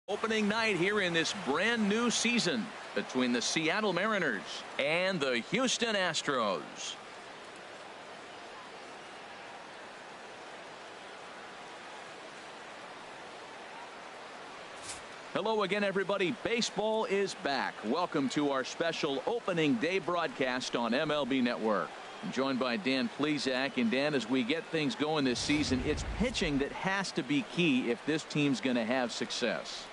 Opening night here in this brand new season between the Seattle Mariners and the Houston Astros. Hello again, everybody. Baseball is back. Welcome to our special opening day broadcast on MLB Network. I'm joined by Dan Plesac. And Dan, as we get things going this season, it's pitching that has to be key if this team's going to have success.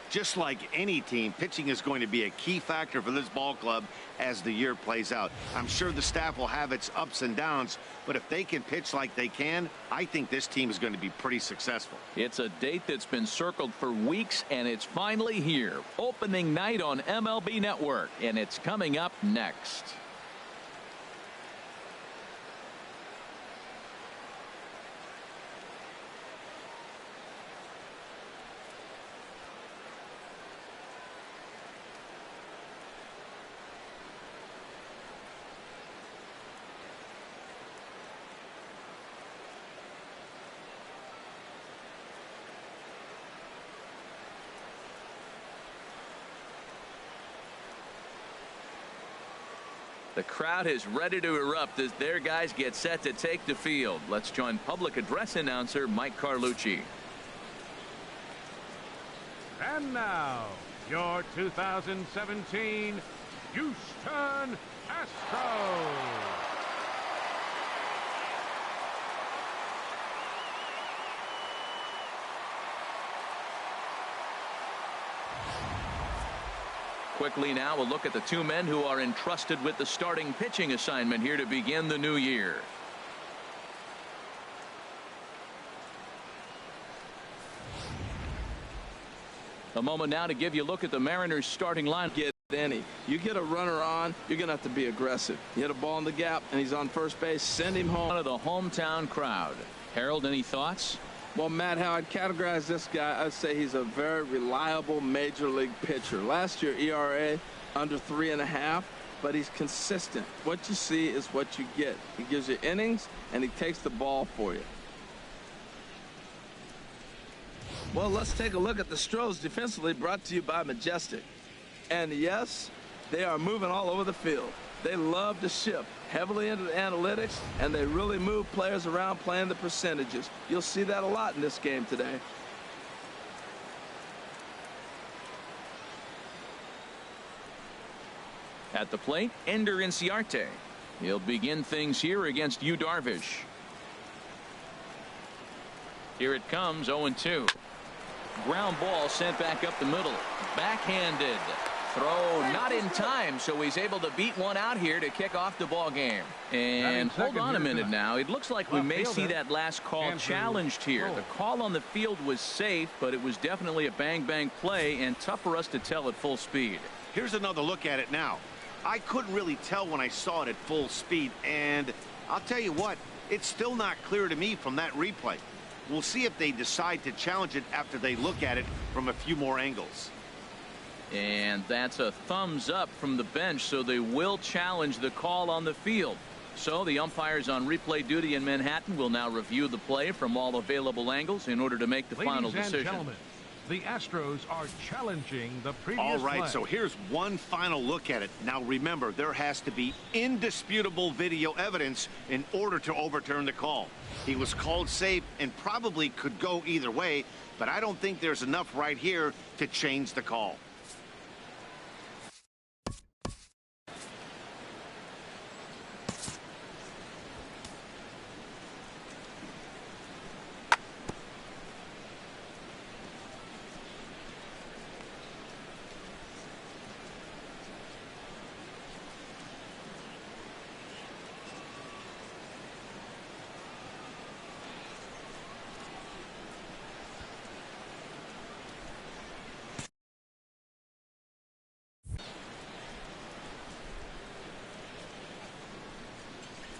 Just like any team, pitching is going to be a key factor for this ball club as the year plays out. I'm sure the staff will have its ups and downs, but if they can pitch like they can, I think this team is going to be pretty successful. It's a date that's been circled for weeks, and it's finally here. Opening night on MLB Network, and it's coming up next. The crowd is ready to erupt as their guys get set to take the field. Let's join public address announcer Mike Carlucci. And now, your 2017 Houston Astros. Quickly now, a look at the two men who are entrusted with the starting pitching assignment here to begin the new year. A moment now to give you a look at the Mariners starting line. You get a runner on, you're going to have to be aggressive. You hit a ball in the gap, and he's on first base. Send him home. One of the hometown crowd. Harold, any thoughts? Well, Matt, how I'd categorize this guy, I'd say he's a very reliable major league pitcher. Last year, ERA under 3.5, but he's consistent. What you see is what you get. He gives you innings, and he takes the ball for you. Well, let's take a look at the Stros defensively, brought to you by Majestic. And yes, they are moving all over the field. They love to shift heavily into the analytics, and they really move players around playing the percentages. You'll see that a lot in this game today. At the plate, Ender Inciarte. He'll begin things here against Yu Darvish. Here it comes, 0-2. Ground ball sent back up the middle. Backhanded. Throw not in time, so he's able to beat one out here to kick off the ball game. And hold on a minute now. It looks like we may see that last call challenged here. The call on the field was safe, but it was definitely a bang-bang play and tough for us to tell at full speed. Here's another look at it now. I couldn't really tell when I saw it at full speed, and I'll tell you what, it's still not clear to me from that replay. We'll see if they decide to challenge it after they look at it from a few more angles. And that's a thumbs up from the bench, so they will challenge the call on the field. So the umpires on replay duty in Manhattan will now review the play from all available angles in order to make the final decision. Ladies and gentlemen, the Astros are challenging the previous All right, play. so here's one final look at it. Now remember, there has to be indisputable video evidence in order to overturn the call. He was called safe and probably could go either way, but I don't think there's enough right here to change the call.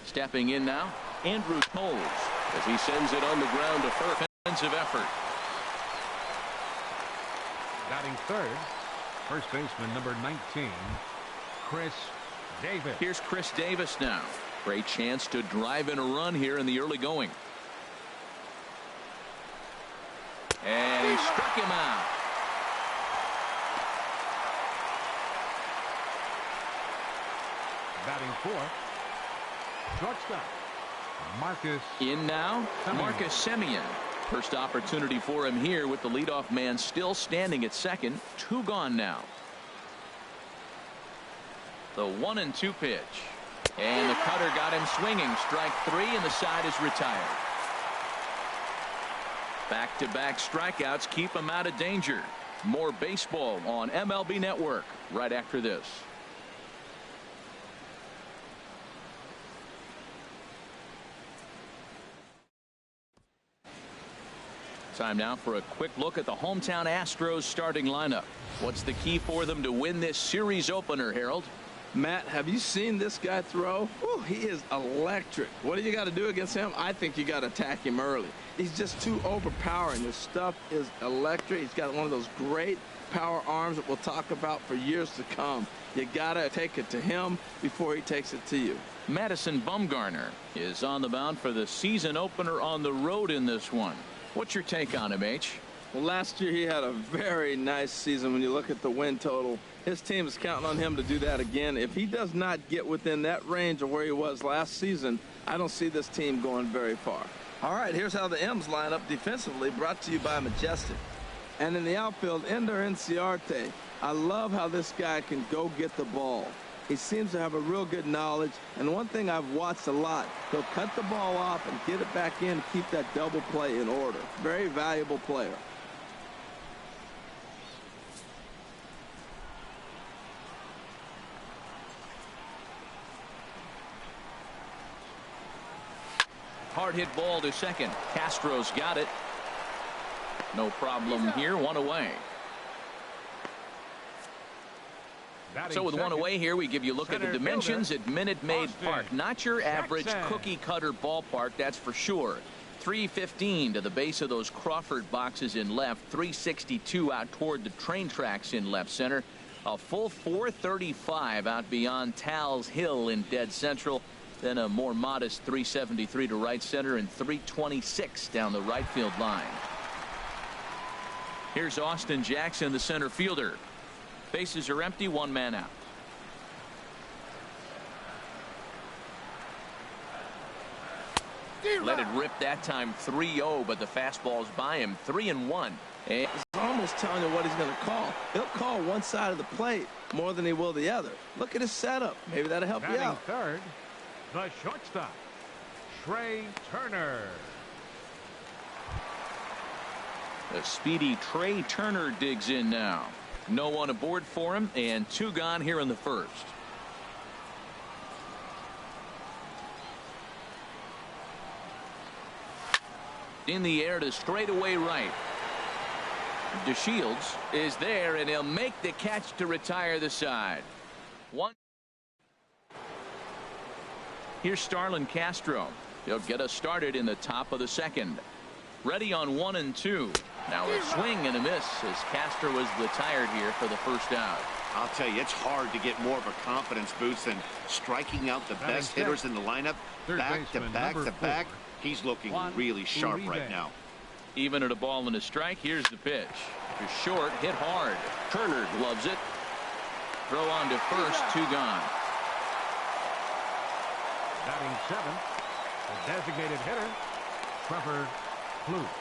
Stepping in now, Andrew Toles, as he sends it on the ground to first. Defensive effort. Batting third, first baseman number 19, Chris Davis. Here's Chris Davis now. Great chance to drive in a run here in the early going. And he struck him out. Batting fourth, shortstop, Marcus. In now, Semien. Marcus Semien. First opportunity for him here with the leadoff man still standing at second. 2 gone now. The 1-2 pitch. And the cutter got him swinging. Strike 3, and the side is retired. Back-to-back strikeouts keep him out of danger. More baseball on MLB Network right after this. Time now for a quick look at the hometown Astros starting lineup. What's the key for them to win this series opener, Harold? Matt, have you seen this guy throw? Whew, he is electric. What do you got to do against him? I think you got to attack him early. He's just too overpowering. His stuff is electric. He's got one of those great power arms that we'll talk about for years to come. You got to take it to him before he takes it to you. Madison Bumgarner is on the mound for the season opener on the road in this one. What's your take on him, H? Well, last year he had a very nice season when you look at the win total. His team is counting on him to do that again. If he does not get within that range of where he was last season, I don't see this team going very far. All right, here's how the M's line up defensively, brought to you by Majestic. And in the outfield, Ender Inciarte. I love how this guy can go get the ball. He seems to have a real good knowledge, and one thing I've watched a lot, he'll cut the ball off and get it back in to keep that double play in order. Very valuable player. Hard hit ball to second. Castro's got it. No problem here. 1 away. So with 1 away here, we give you a look at the dimensions at Minute Maid Park. Not your average cookie cutter ballpark, that's for sure. 315 to the base of those Crawford boxes in left. 362 out toward the train tracks in left center. A full 435 out beyond Tal's Hill in dead central. Then a more modest 373 to right center and 326 down the right field line. Here's Austin Jackson, the center fielder. Bases are empty, 1 man out. Let it rip that time. 3-0, but the fastball's by him. 3-1. And it's almost telling you what he's going to call. He'll call one side of the plate more than he will the other. Look at his setup. Maybe that'll help you out. Third, the shortstop, Trey Turner. The speedy Trey Turner digs in now. No one aboard for him, and 2 gone here in the first. In the air to straightaway right. DeShields is there, and he'll make the catch to retire the side. 1. Here's Starlin Castro. He'll get us started in the top of the second. Ready on 1 and 2. Now a swing and a miss as Castro is retired here for the first out. I'll tell you, it's hard to get more of a confidence boost than striking out the best hitters in the lineup back to back to back. He's looking really sharp right now. Even at a ball and a strike, here's the pitch. To short, hit hard. Turner gloves it. Throw on to first, 2 gone. Batting 7, the designated hitter, Trevor Plouffe.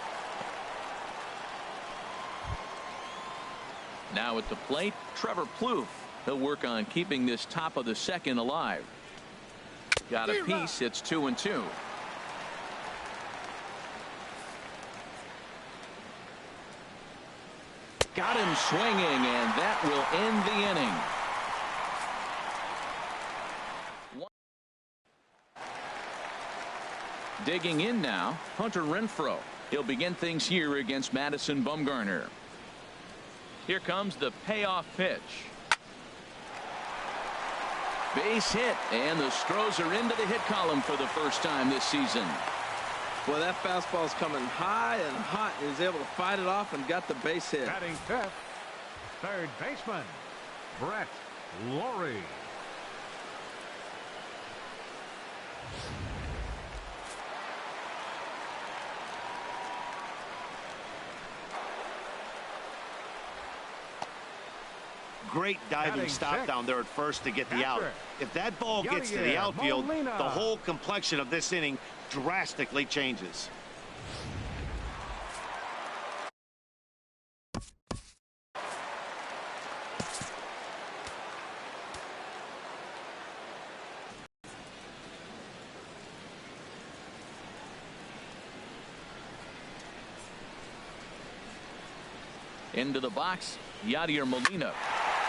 Now at the plate, Trevor Plouffe. He'll work on keeping this top of the second alive. Got a piece. It's 2-2. Got him swinging, and that will end the inning. Digging in now, Hunter Renfroe. He'll begin things here against Madison Bumgarner. Here comes the payoff pitch. Base hit, and the Stros are into the hit column for the first time this season. Well, that fastball's coming high and hot. He was able to fight it off and got the base hit. Batting fifth, third baseman, Brett Lawrie. Great diving stop down there at first to get the out. If that ball gets to the outfield, the whole complexion of this inning drastically changes. Into the box, Yadier Molina.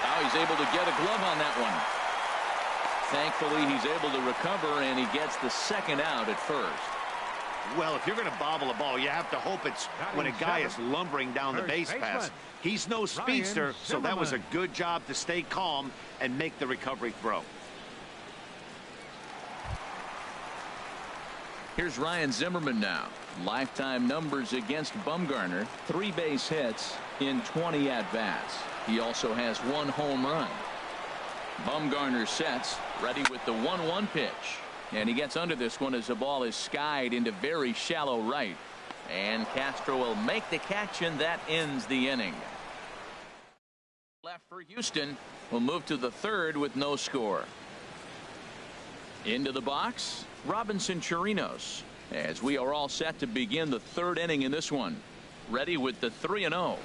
Now he's able to get a glove on that one. Thankfully, he's able to recover, and he gets the second out at first. Well, if you're going to bobble a ball, you have to hope it's when a guy is lumbering down the base pass. He's no speedster, so that was a good job to stay calm and make the recovery throw. Here's Ryan Zimmerman now. Lifetime numbers against Bumgarner. 3 base hits in 20 at-bats. He also has 1 home run. Bumgarner sets, ready with the 1-1 pitch. And he gets under this one as the ball is skied into very shallow right. And Castro will make the catch, and that ends the inning. Left for Houston. Will move to the 3rd with no score. Into the box, Robinson Chirinos, as we are all set to begin the 3rd inning in this one. Ready with the 3-0.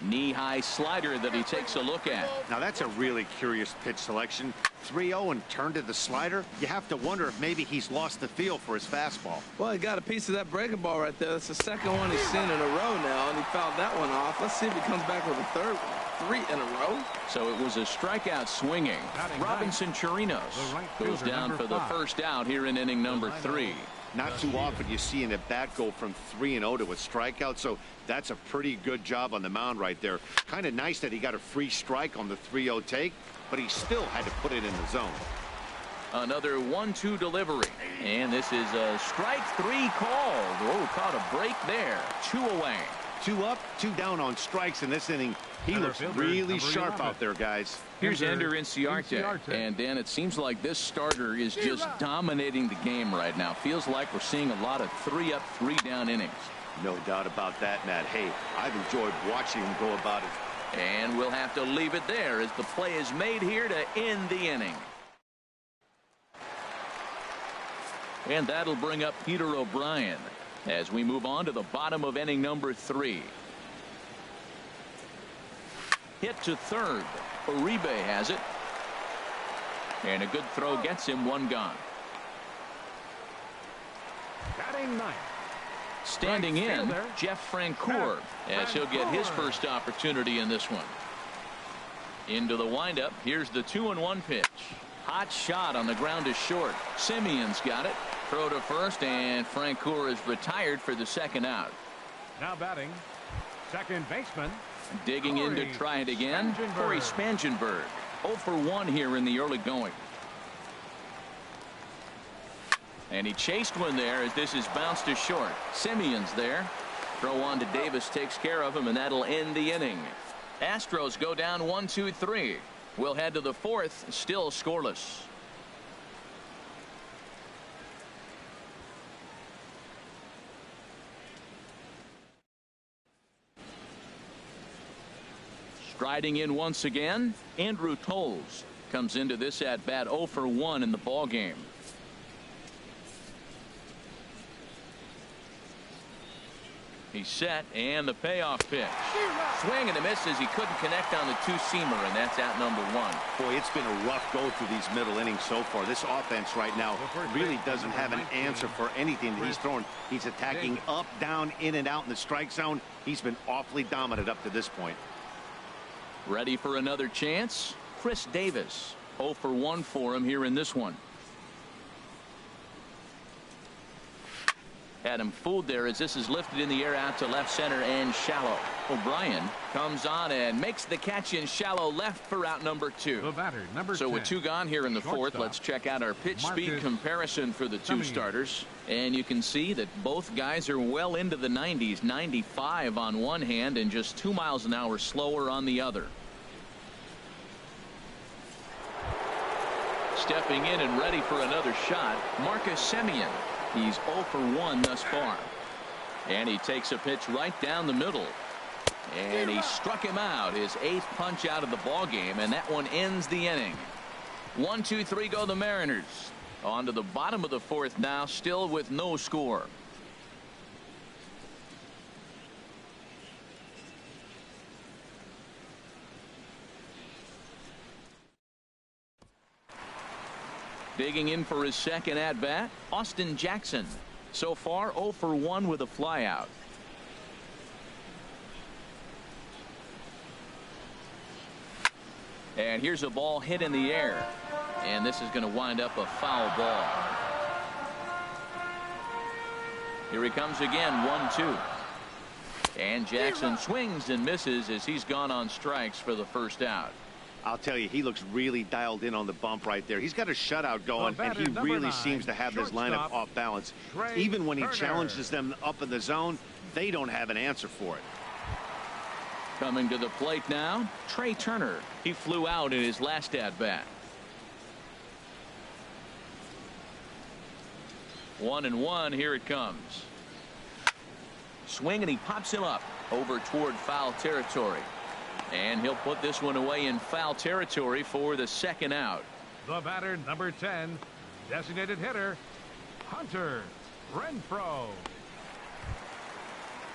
Knee-high slider that he takes a look at. Now that's a really curious pitch selection. 3-0 and turned to the slider. You have to wonder if maybe he's lost the feel for his fastball. Well, he got a piece of that breaking ball right there. That's the 2nd one he's seen in a row now, and he fouled that one off. Let's see if he comes back with a 3rd one. 3 in a row. So it was a strikeout swinging. Robinson Chirinos goes down for the first out here in inning number 3. Not too often you see an at-bat go from 3-0 to a strikeout, so that's a pretty good job on the mound right there. Kind of nice that he got a free strike on the 3-0 take, but he still had to put it in the zone. Another 1-2 delivery, and this is a strike 3 called. Oh, caught a break there. 2 away. 2 up, 2 down on strikes in this inning. He looks really sharp out there, guys. Here's Ender Inciarte. And Dan, it seems like this starter is just dominating the game right now. Feels like we're seeing a lot of 3 up, 3 down innings. No doubt about that, Matt. Hey, I've enjoyed watching him go about it. And we'll have to leave it there as the play is made here to end the inning. And that'll bring up Peter O'Brien as we move on to the bottom of inning number 3. Hit to 3rd. Uribe has it. And a good throw gets him 1 gone. Batting 9th. Standing in, Jeff Francoeur, as he'll get his first opportunity in this one. Into the windup. Here's the 2-1 pitch. Hot shot on the ground is short. Simeon's got it. Throw to first, and Francoeur is retired for the 2nd out. Now batting, second baseman. Digging in to try it again, Corey Spangenberg. 0 for 1 here in the early going. And he chased one there as this is bounced to short. Simeon's there. Throw on to Davis takes care of him, and that'll end the inning. Astros go down 1-2-3. We'll head to the 4th, still scoreless. Striding in once again, Andrew Toles comes into this at bat 0 for 1 in the ball game. He's set, and the payoff pitch. Swing and a miss as he couldn't connect on the 2-seamer, and that's out number 1. Boy, it's been a rough go through these middle innings so far. This offense right now really doesn't have an answer for anything that he's throwing. He's attacking up, down, in and out in the strike zone. He's been awfully dominant up to this point. Ready for another chance? Chris Davis. 0 for 1 for him here in this one. Had him fooled there as this is lifted in the air out to left center and shallow. O'Brien comes on and makes the catch in shallow left for out number 2. The batter, number so 10. With 2 gone here in the 4th, let's check out our pitch speed comparison for the 2 starters. And you can see that both guys are well into the 90s. 95 on one hand and just 2 miles an hour slower on the other. Stepping in and ready for another shot, Marcus Semien. He's 0 for 1 thus far. And he takes a pitch right down the middle. And he struck him out, his 8th punch out of the ball game, and that one ends the inning. 1, 2, 3 go the Mariners. On to the bottom of the 4th now, still with no score. Digging in for his second at bat, Austin Jackson. So far 0 for 1 with a flyout. And here's a ball hit in the air, and this is going to wind up a foul ball. Here he comes again, 1-2. And Jackson swings and misses as he's gone on strikes for the first out. I'll tell you, he looks really dialed in on the bump right there. He's got a shutout going, and he really seems to have this lineup off balance. Even when he challenges them up in the zone, they don't have an answer for it. Coming to the plate now, Trey Turner. He flew out in his last at bat. 1-1, here it comes. Swing, and he pops him up over toward foul territory. And he'll put this one away in foul territory for the second out. The batter, number 10, designated hitter, Hunter Renfroe.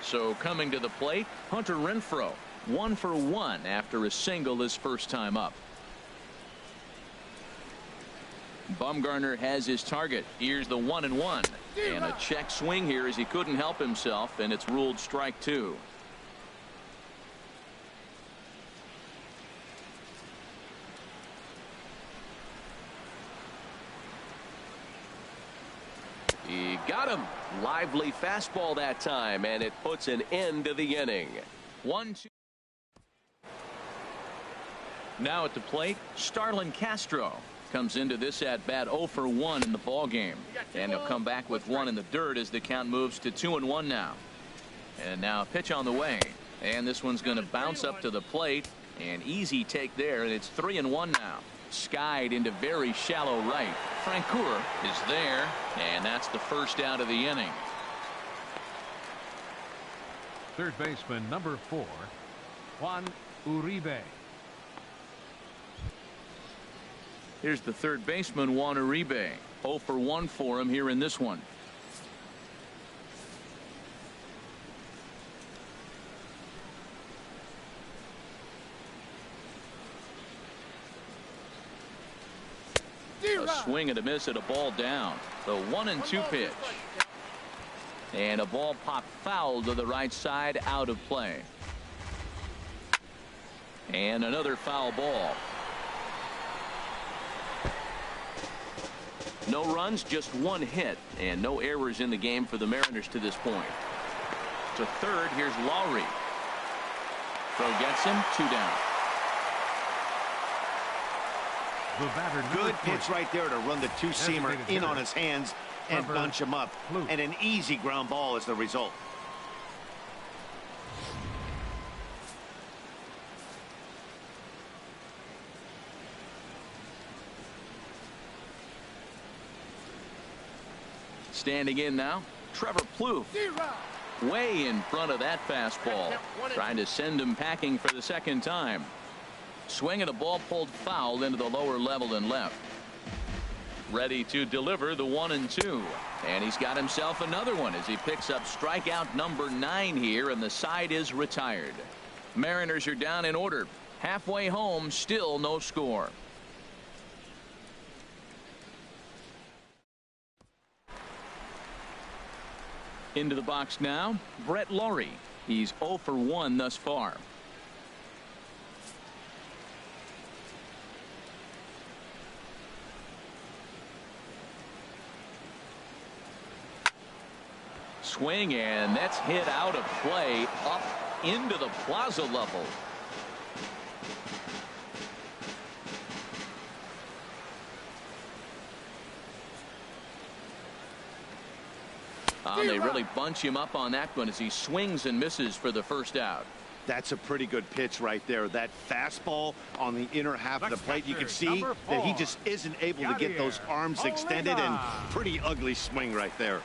So coming to the plate, Hunter Renfroe, 1 for 1 after a single his first time up. Bumgarner has his target. Here's the 1-1. And a check swing here as he couldn't help himself, and it's ruled strike 2. He got him. Lively fastball that time, and it puts an end to the inning. 1-2. Now at the plate, Starlin Castro comes into this at bat 0 for 1 in the ball game, and he'll come back with 1 in the dirt as the count moves to 2-1 now. And now a pitch on the way, and this one's going to bounce up to the plate. An easy take there, and it's 3-1 now. Skied into very shallow right. Francoeur is there, and that's the first out of the inning. Third baseman, number 4, Juan Uribe. Here's the third baseman, Juan Uribe. 0 for 1 for him here in this one. A swing and a miss at a ball down. The 1-2 pitch. And a ball popped foul to the right side, out of play. And another foul ball. No runs, just 1 hit, and no errors in the game for the Mariners to this point. To third, here's Lowry. Throw gets him, 2 down. The batter, good pitch right there to run the two-seamer in on his hands and bunch him up. And an easy ground ball is the result. Standing in now, Trevor Plouffe. Way in front of that fastball. Trying to send him packing for the second time. Swing and a ball pulled foul into the lower level and left. Ready to deliver the 1-2. And he's got himself another one as he picks up strikeout number 9 here, and the side is retired. Mariners are down in order. Halfway home, still no score. Into the box now, Brett Lowry. He's 0 for 1 thus far. Swing, and that's hit out of play up into the plaza level. They really bunch him up on that one as he swings and misses for the first out. That's a pretty good pitch right there. That fastball on the inner half of the plate, you can see that he just isn't able to get those arms extended, and pretty ugly swing right there.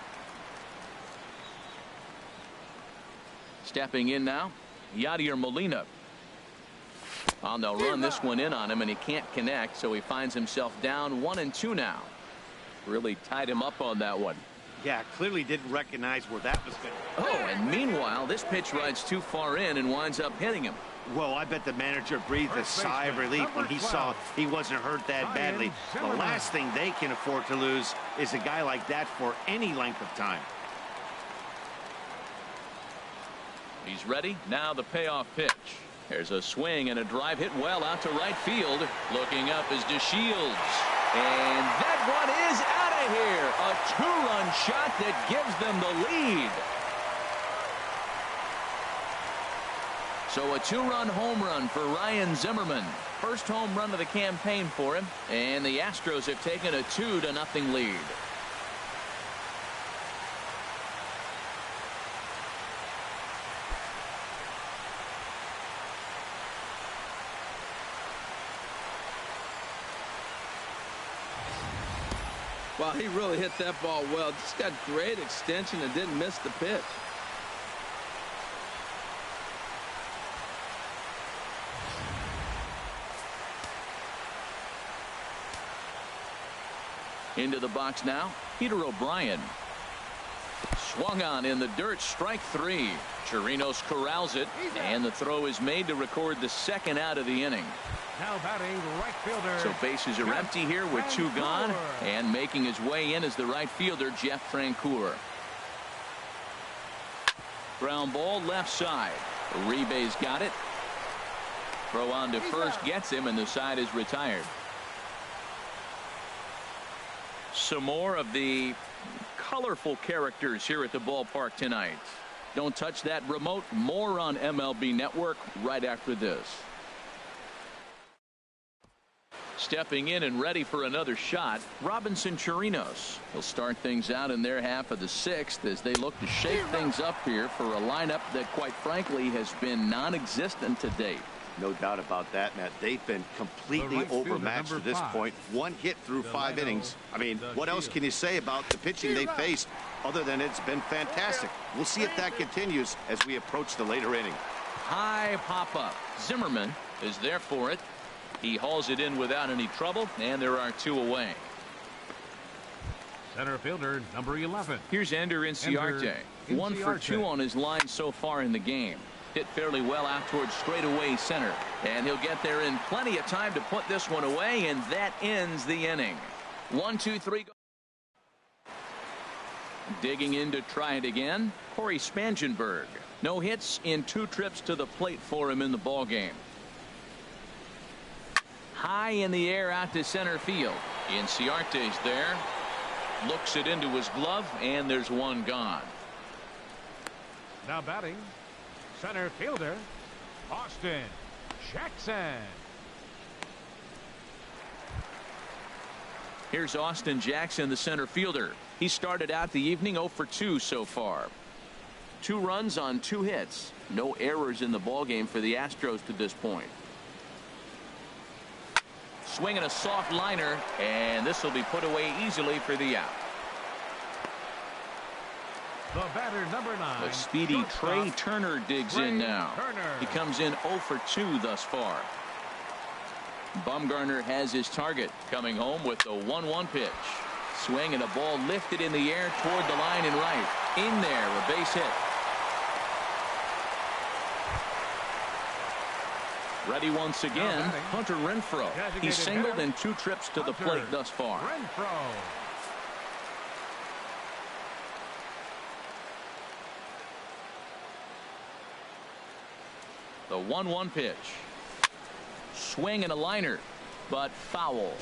Stepping in now, Yadier Molina. They'll run this one in on him, and he can't connect, so he finds himself down 1-2 now. Really tied him up on that one. Yeah, clearly didn't recognize where that was going. Oh, and meanwhile, this pitch rides too far in and winds up hitting him. Well, I bet the manager breathed a sigh of relief when he saw he wasn't hurt that badly. The last thing they can afford to lose is a guy like that for any length of time. He's ready. Now the payoff pitch. There's a swing and a drive hit well out to right field. Looking up is DeShields. And that one is out of here. A two-run shot that gives them the lead. So a two-run home run for Ryan Zimmerman. First home run of the campaign for him. And the Astros have taken a 2-0 lead. Well, he really hit that ball well. Just got great extension and didn't miss the pitch. Into the box now, Peter O'Brien. Swung on in the dirt, strike three. Chirinos corrals it, and the throw is made to record the second out of the inning. Now batting right fielder. So bases are empty here with two gone, and making his way in is the right fielder, Jeff Francoeur. Ground ball left side. Uribe's got it. Throw on to first gets him, and the side is retired. Some more of the colorful characters here at the ballpark tonight. Don't touch that remote. More on MLB Network right after this. Stepping in and ready for another shot, Robinson Chirinos. He'll start things out in their half of the sixth as they look to shake things up here for a lineup that, quite frankly, has been non-existent to date. No doubt about that, Matt. They've been completely overmatched to this point. One hit through 5 innings. I mean, what else can you say about the pitching they faced other than it's been fantastic? We'll see if that continues as we approach the later inning. High pop-up. Zimmerman is there for it. He hauls it in without any trouble, and there are two away. Center fielder, number 11. Here's Ender Inciarte. 1 for 2 on his line so far in the game. Hit fairly well out towards straightaway center, and he'll get there in plenty of time to put this one away, and that ends the inning. 1, 2, 3. Digging in to try it again, Corey Spangenberg. No hits in 2 trips to the plate for him in the ball game. High in the air out to center field. Inciarte's there. Looks it into his glove, and there's one gone. Now batting, center fielder, Austin Jackson. Here's Austin Jackson, the center fielder. He started out the evening 0 for 2 so far. 2 runs on 2 hits. No errors in the ballgame for the Astros to this point. Swinging a soft liner, and this will be put away easily for the out. The batter, number 9. The speedy Trey Turner digs in now. He comes in 0 for 2 thus far. Bumgarner has his target, coming home with the 1-1 pitch. Swing and a ball lifted in the air toward the line and right. In there, a base hit. Ready once again, Hunter Renfroe. He's singled in 2 trips to the plate thus far. The 1-1 pitch. Swing and a liner, but foul.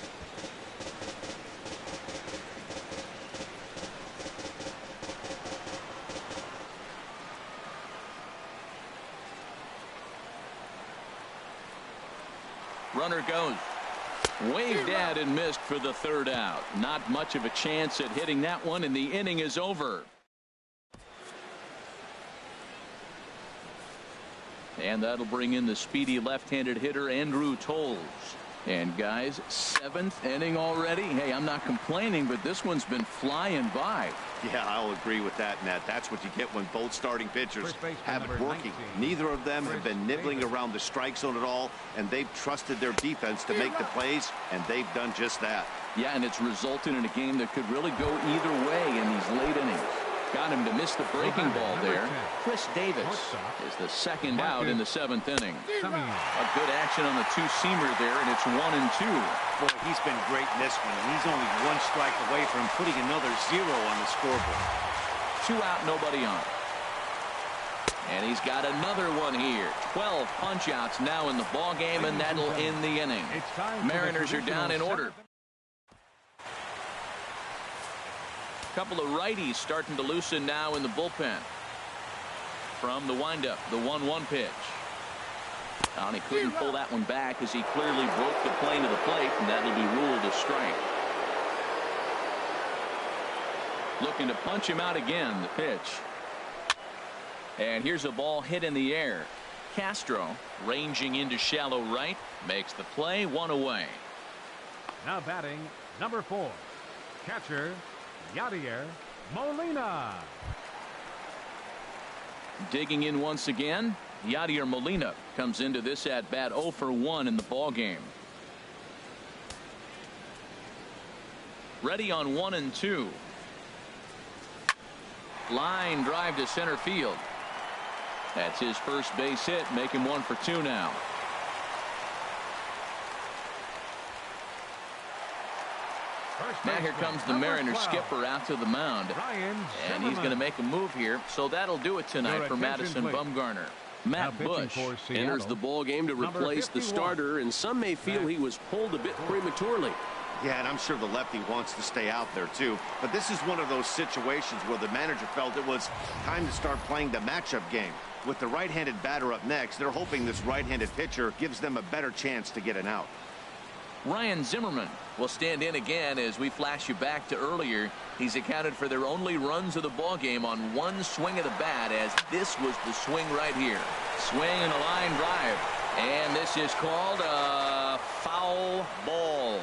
Runner goes. Waved at and missed for the 3rd out. Not much of a chance at hitting that one, and the inning is over. And that'll bring in the speedy left-handed hitter Andrew Toles. And guys, 7th inning already. Hey, I'm not complaining, but this one's been flying by. Yeah, I'll agree with that, Nat. That's what you get when both starting pitchers have it working. Neither of them have been nibbling around the strike zone at all, and they've trusted their defense to make the plays, and they've done just that. Yeah, and it's resulted in a game that could really go either way in these late innings. Got him to miss the breaking ball there. Chris Davis is the second out in the 7th inning. A good action on the two-seamer there, and it's 1-2. Boy, he's been great in this one. He's only one strike away from putting another 0 on the scoreboard. 2 out, nobody on. And he's got another one here. 12 punch-outs now in the ball game, and that'll end the inning. Mariners are down in order. Couple of righties starting to loosen now in the bullpen. From the windup, the 1-1 pitch. And he couldn't pull that one back as he clearly broke the plane to the plate, and that'll be ruled a strike. Looking to punch him out again, the pitch. And here's a ball hit in the air. Castro ranging into shallow right, makes the play, 1 away. Now batting, number 4, catcher Yadier Molina. Digging in once again, Yadier Molina comes into this at bat 0 for 1 in the ball game. Ready on 1-2. Line drive to center field. That's his first base hit, make him 1 for 2 now. Now here comes the Mariners skipper out to the mound, and he's going to make a move here, so that'll do it tonight for Madison Bumgarner. Matt Bush enters the ball game to replace the starter, and some may feel he was pulled a bit prematurely. Yeah, and I'm sure the lefty wants to stay out there too, but this is one of those situations where the manager felt it was time to start playing the matchup game. With the right-handed batter up next, they're hoping this right-handed pitcher gives them a better chance to get an out. Ryan Zimmerman will stand in again as we flash you back to earlier. He's accounted for their only runs of the ball game on one swing of the bat, as this was the swing right here. Swing and a line drive, and this is called a foul ball,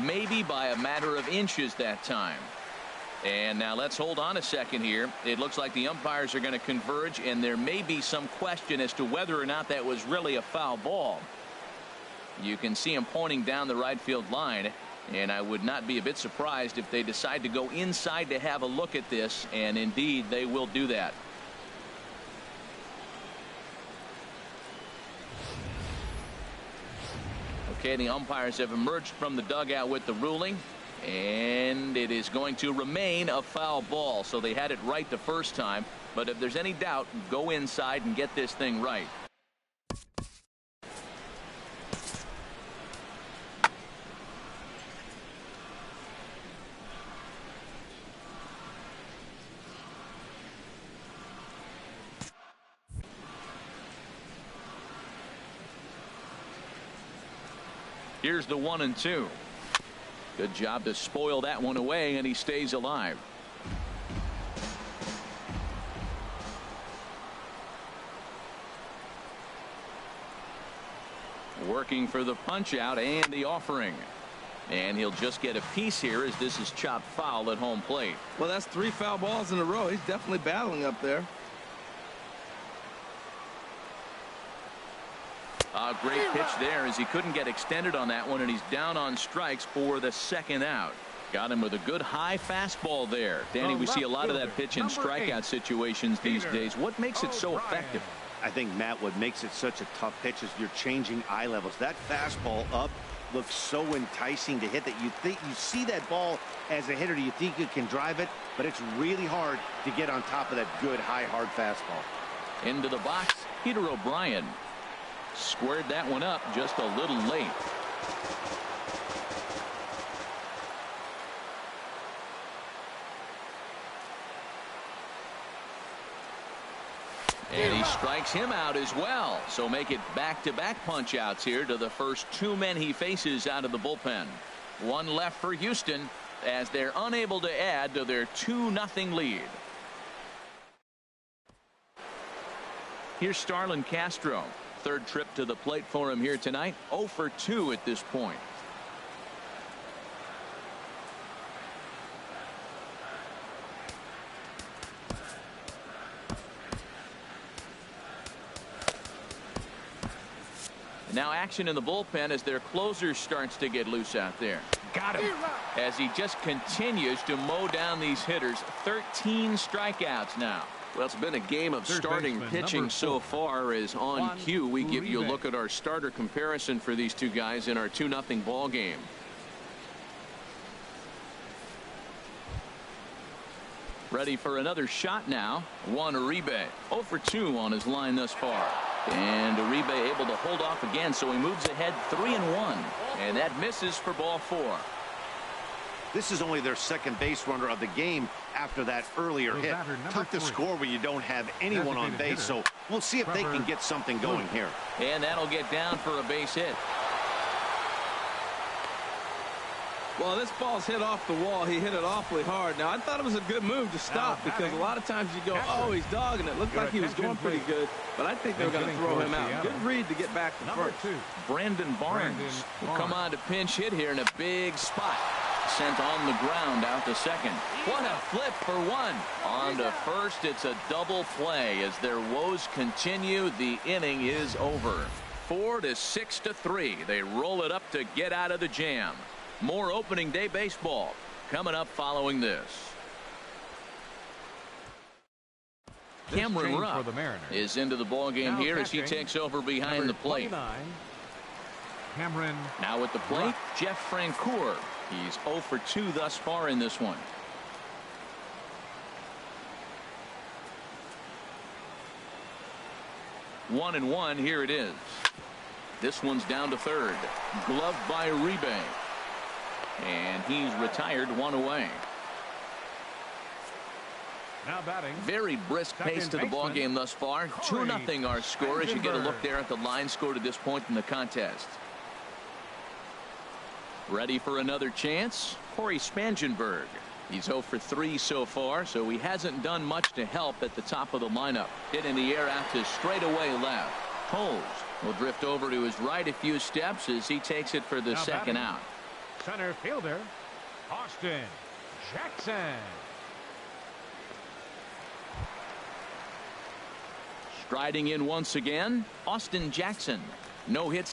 maybe by a matter of inches that time. And now let's hold on a second here. It looks like the umpires are going to converge, and there may be some question as to whether or not that was really a foul ball. You can see him pointing down the right field line, and I would not be a bit surprised if they decide to go inside to have a look at this, and indeed they will do that. Okay, the umpires have emerged from the dugout with the ruling, and it is going to remain a foul ball. So they had it right the first time, but if there's any doubt, go inside and get this thing right. Here's the 1-2. Good job to spoil that one away, and he stays alive. Working for the punch out and the offering. And he'll just get a piece here as this is chopped foul at home plate. Well, that's 3 foul balls in a row. He's definitely battling up there. A great pitch there as he couldn't get extended on that one, and he's down on strikes for the second out. Got him with a good high fastball there. Danny, we see a lot of that pitch in strikeout situations these days. What makes it so effective? I think, Matt, what makes it such a tough pitch is you're changing eye levels. That fastball up looks so enticing to hit that you think you see that ball as a hitter. You think you can drive it, but it's really hard to get on top of that good high hard fastball. Into the box, Peter O'Brien. Squared that one up just a little late. And he strikes him out as well. So make it back-to-back punch outs here to the first 2 men he faces out of the bullpen. 1 left for Houston as they're unable to add to their 2-0 lead. Here's Starlin Castro. third trip to the plate for him here tonight. 0 for 2 at this point. Now action in the bullpen as their closer starts to get loose out there. Got him. As he just continues to mow down these hitters. 13 strikeouts now. Well, it's been a game of Third starting baseman, pitching so far. As on Juan cue, we give you a Uribe. look at our starter comparison for these two guys in our 2-0 ball game. Ready for another shot now. Juan Uribe 0 for 2 on his line thus far. And Uribe able to hold off again, so he moves ahead 3-1. And that misses for ball 4. This is only their second base runner of the game after that earlier The hit. batter, number Tough to 3. score when you don't have anyone on Designated base, hitter, so we'll see if they Trevor can get something going here. And that'll get down for a base hit. Well, this ball's hit off the wall. He hit it awfully hard. Now, I thought it was a good move to stop Now because batting, a lot of times you go, oh, he's dogging it. Looked Your like he was going attention, pretty please. good, but I think they were going to Getting throw towards him out. Seattle. Good read to get back to Number first. 2. Brandon Barnes Brandon will come on Barnes. to pinch hit here in a big spot. Sent on the ground out to second. What a flip for one. On to first. It's a double play as their woes continue. The inning is over. 4 to 6 to 3. They roll it up to get out of the jam. More opening day baseball coming up following this. This Cameron change Rupp for the Mariners. is into the ball game Now here as he catching, takes over behind Number the plate. 29, Cameron Now at the plate, Rupp. Jeff Francoeur. He's 0 for 2 thus far in this one. One and one. Here it is. This one's down to third. Gloved by Uribe. And he's retired, one away. Now batting. Very brisk pace to the ball game thus far. 2-0 our score as you get a look there at the line score to this point in the contest. Ready for another chance? Corey Spangenberg. He's 0 for 3 so far, so he hasn't done much to help at the top of the lineup. Hit in the air out to straightaway left. Coles will drift over to his right a few steps as he takes it for the Now second batting. out. Center fielder, Austin Jackson. Striding in once again, Austin Jackson. No hits.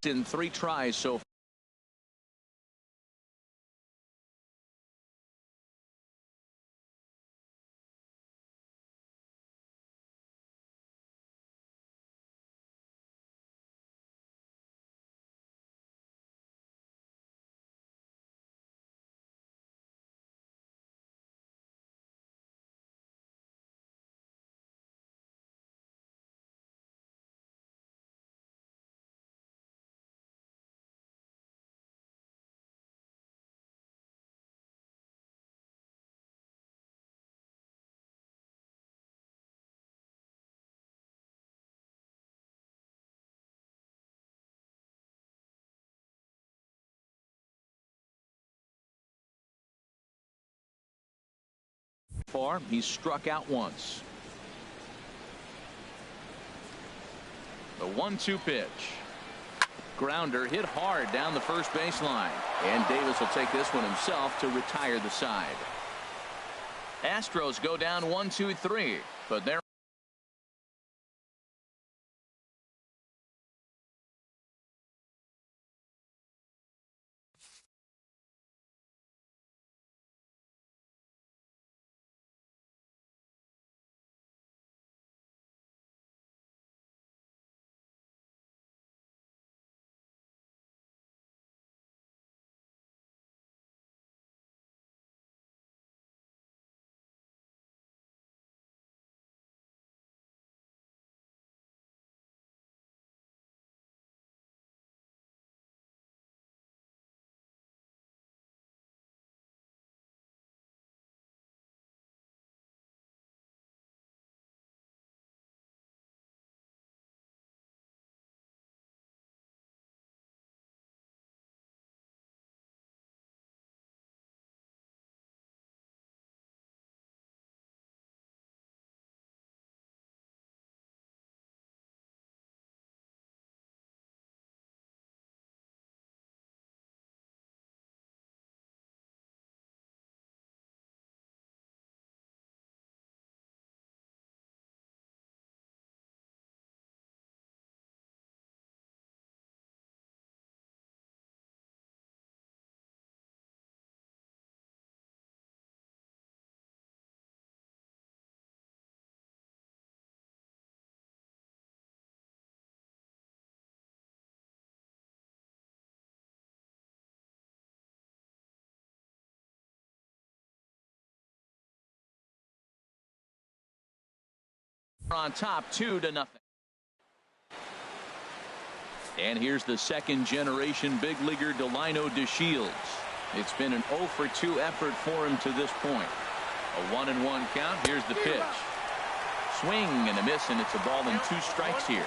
In 3 tries so far. He's struck out once. The 1-2 pitch. Grounder hit hard down the first baseline. And Davis will take this one himself to retire the side. Astros go down 1-2-3, but they're on top 2-0. And here's the second-generation big leaguer Delino DeShields. It's been an 0-for-2 effort for him to this point. A 1-1 count. Here's the pitch. Swing and a miss, and it's a ball and 2 strikes here.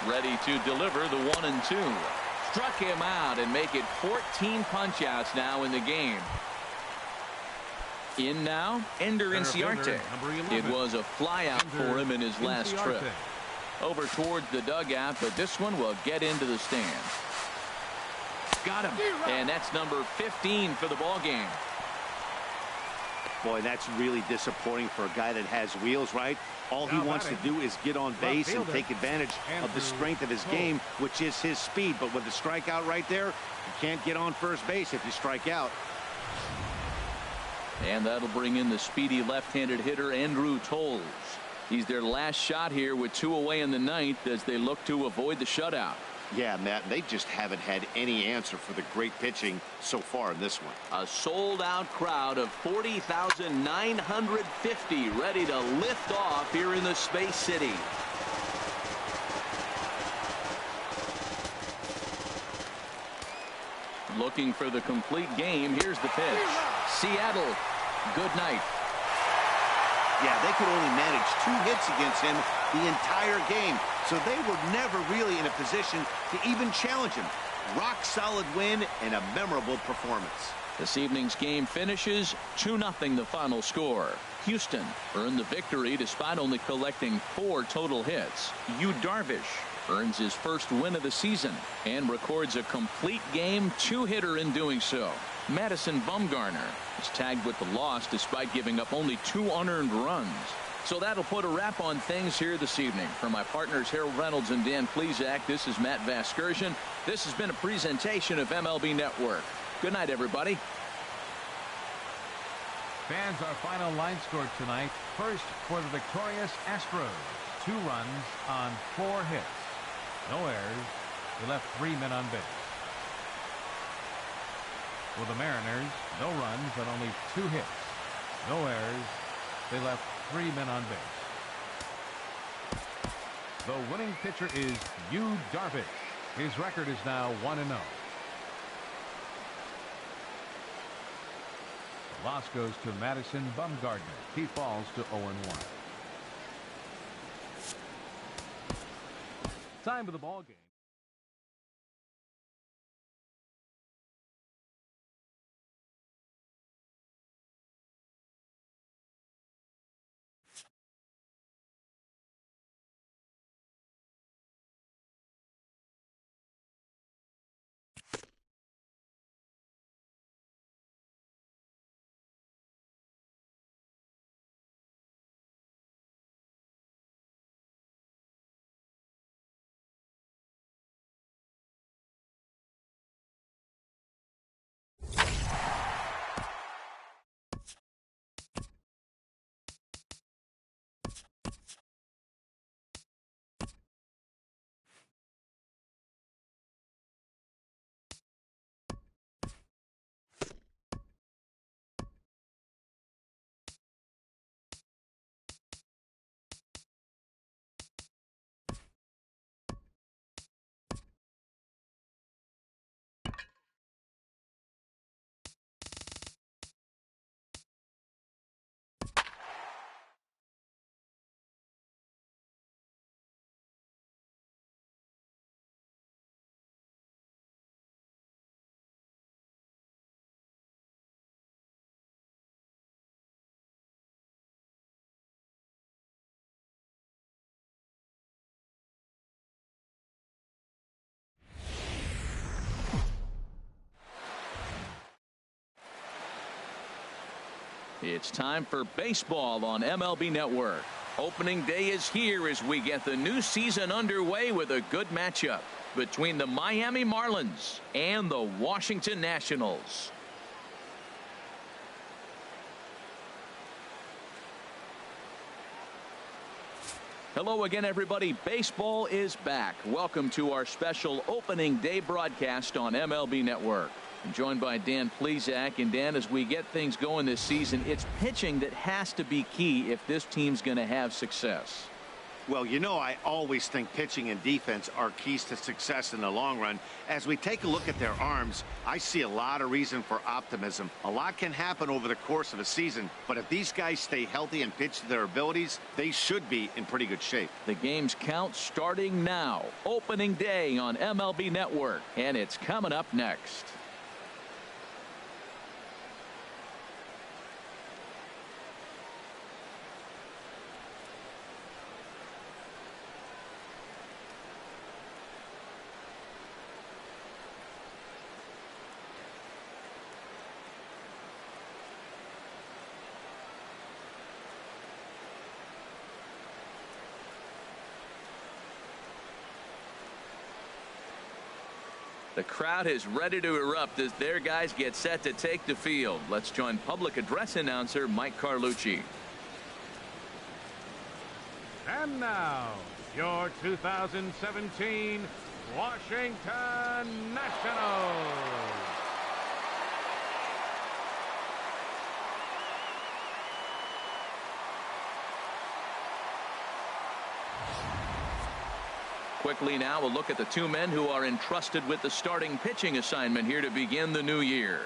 Ready to deliver the 1-2. Struck him out and make it 14 punch-outs now in the game. In now, Ender Inciarte. It was a flyout for him in his last trip. Over towards the dugout, but this one will get into the stands. Got him. And that's number 15 for the ball game. Boy, that's really disappointing for a guy that has wheels, right? All he wants to do is get on base and take advantage of the strength of his game, which is his speed. But with the strikeout right there, you can't get on first base if you strike out. And that'll bring in the speedy left-handed hitter Andrew Toles. He's their last shot here with 2 away in the 9th as they look to avoid the shutout. Yeah, Matt, they just haven't had any answer for the great pitching so far in this one. A sold-out crowd of 40,950 ready to lift off here in the Space City. Looking for the complete game. Here's the pitch. Seattle, good night. Yeah, they could only manage 2 hits against him the entire game, so they were never really in a position to even challenge him. Rock solid win and a memorable performance. This evening's game finishes 2-0 the final score. Houston earned the victory despite only collecting 4 total hits. Yu Darvish earns his first win of the season and records a complete game 2-hitter in doing so. Madison Bumgarner is tagged with the loss despite giving up only 2 unearned runs. So that'll put a wrap on things here this evening. For my partners Harold Reynolds and Dan Plesac, this is Matt Vasgersian. This has been a presentation of MLB Network. Good night, everybody. Fans, our final line score tonight. First for the victorious Astros. 2 runs on 4 hits. No errors. They left 3 men on base. For the Mariners, no runs and only 2 hits. No errors. They left 3 men on base. The winning pitcher is Yu Darvish. His record is now 1-0. The loss goes to Madison Bumgarner. He falls to 0-1. Time of the ball game. It's time for baseball on MLB Network. Opening day is here as we get the new season underway with a good matchup between the Miami Marlins and the Washington Nationals. Hello again, everybody. Baseball is back. Welcome to our special opening day broadcast on MLB Network. I'm joined by Dan Plesac. And Dan, as we get things going this season, it's pitching that has to be key if this team's going to have success. Well, you know, I always think pitching and defense are keys to success in the long run. As we take a look at their arms, I see a lot of reason for optimism. A lot can happen over the course of a season, but if these guys stay healthy and pitch to their abilities, they should be in pretty good shape. The game's count starting now. Opening day on MLB Network, and it's coming up next. The crowd is ready to erupt as their guys get set to take the field. Let's join public address announcer Mike Carlucci. And now, your 2017 Washington Nationals. Quickly now, we'll look at the two men who are entrusted with the starting pitching assignment here to begin the new year.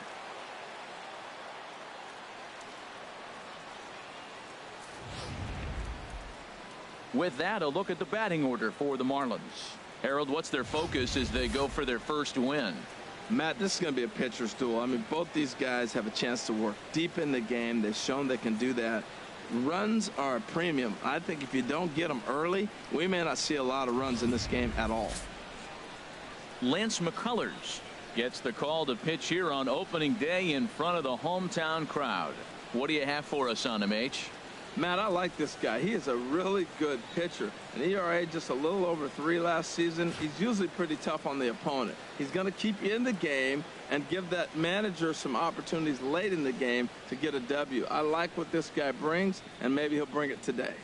With that, a look at the batting order for the Marlins. Harold, what's their focus as they go for their first win? Matt, this is going to be a pitcher's duel. I mean, both these guys have a chance to work deep in the game. They've shown they can do that. Runs are a premium. I think if you don't get them early, we may not see a lot of runs in this game at all. Lance McCullers gets the call to pitch here on opening day in front of the hometown crowd. What do you have for us on him, H? Matt, I like this guy. He is a really good pitcher. An ERA just a little over 3 last season. He's usually pretty tough on the opponent. He's going to keep you in the game and give that manager some opportunities late in the game to get a W. I like what this guy brings, and maybe he'll bring it today.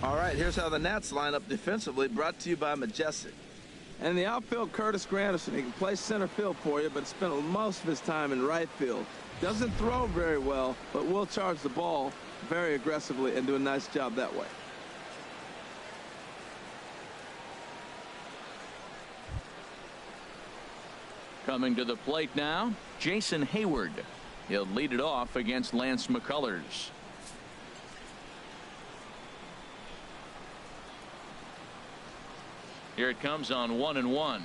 All right, here's how the Nats line up defensively, brought to you by Majestic. And in the outfield, Curtis Granderson. He can play center field for you, but spent most of his time in right field. Doesn't throw very well, but will charge the ball very aggressively and do a nice job that way. Coming to the plate now, Jason Hayward. He'll lead it off against Lance McCullers. Here it comes on 1-1.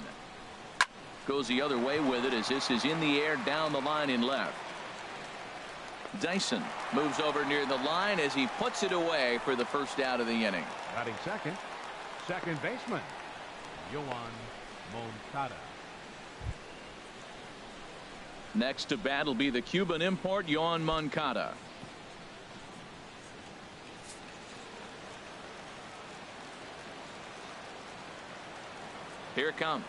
Goes the other way with it as this is in the air down the line in left. Dyson moves over near the line as he puts it away for the first out of the inning. Batting second baseman, Yoan Moncada. Next to bat will be the Cuban import, Yoan Moncada. Here it comes.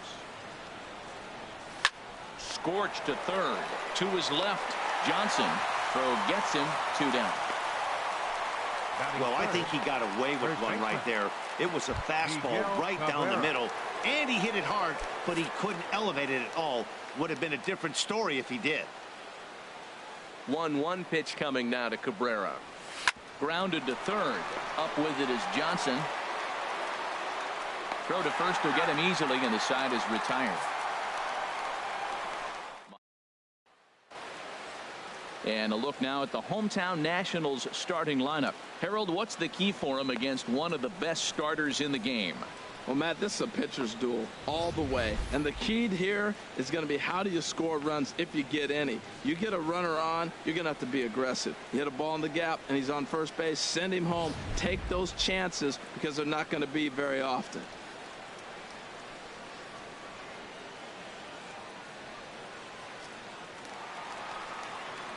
Scorched to third. To his left. Johnson. Throw gets him 2 down. Well, I think he got away with one right there. It was a fastball right down the middle, and he hit it hard, but he couldn't elevate it at all. Would have been a different story if he did. 1-1 pitch coming now to Cabrera. Grounded to third. Up with it is Johnson. Throw to first will get him easily, and the side is retired. And a look now at the hometown Nationals starting lineup. Harold, what's the key for him against one of the best starters in the game? Well, Matt, this is a pitcher's duel all the way. And the key here is going to be how do you score runs if you get any. You get a runner on, you're going to have to be aggressive. You hit a ball in the gap, and he's on first base. Send him home. Take those chances because they're not going to be very often.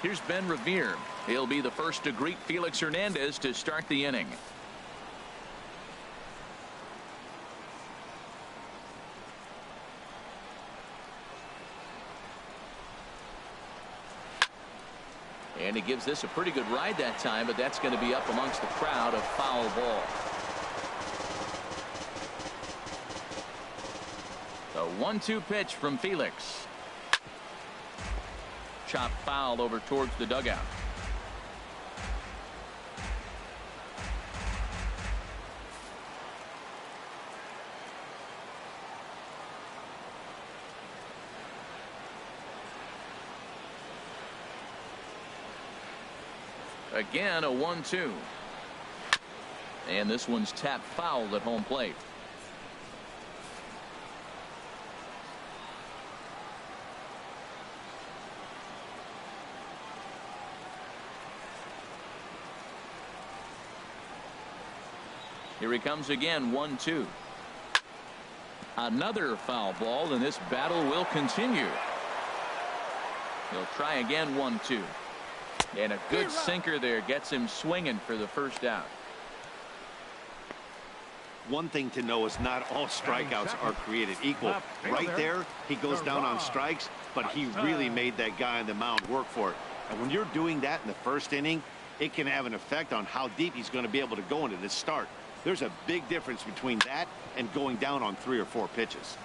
Here's Ben Revere. He'll be the first to greet Felix Hernandez to start the inning. And he gives this a pretty good ride that time, but that's going to be up amongst the crowd, a foul ball. The 1-2 pitch from Felix. chop foul over towards the dugout. Again, a 1-2. And this one's tapped foul at home plate. Here he comes again, 1-2. Another foul ball, and this battle will continue. He'll try again, 1-2. And a good sinker there gets him swinging for the first out. One thing to know is not all strikeouts are created equal. Right there, he goes down on strikes, but he really made that guy on the mound work for it. And when you're doing that in the first inning, it can have an effect on how deep he's going to be able to go into this start. There's a big difference between that and going down on 3 or 4 pitches.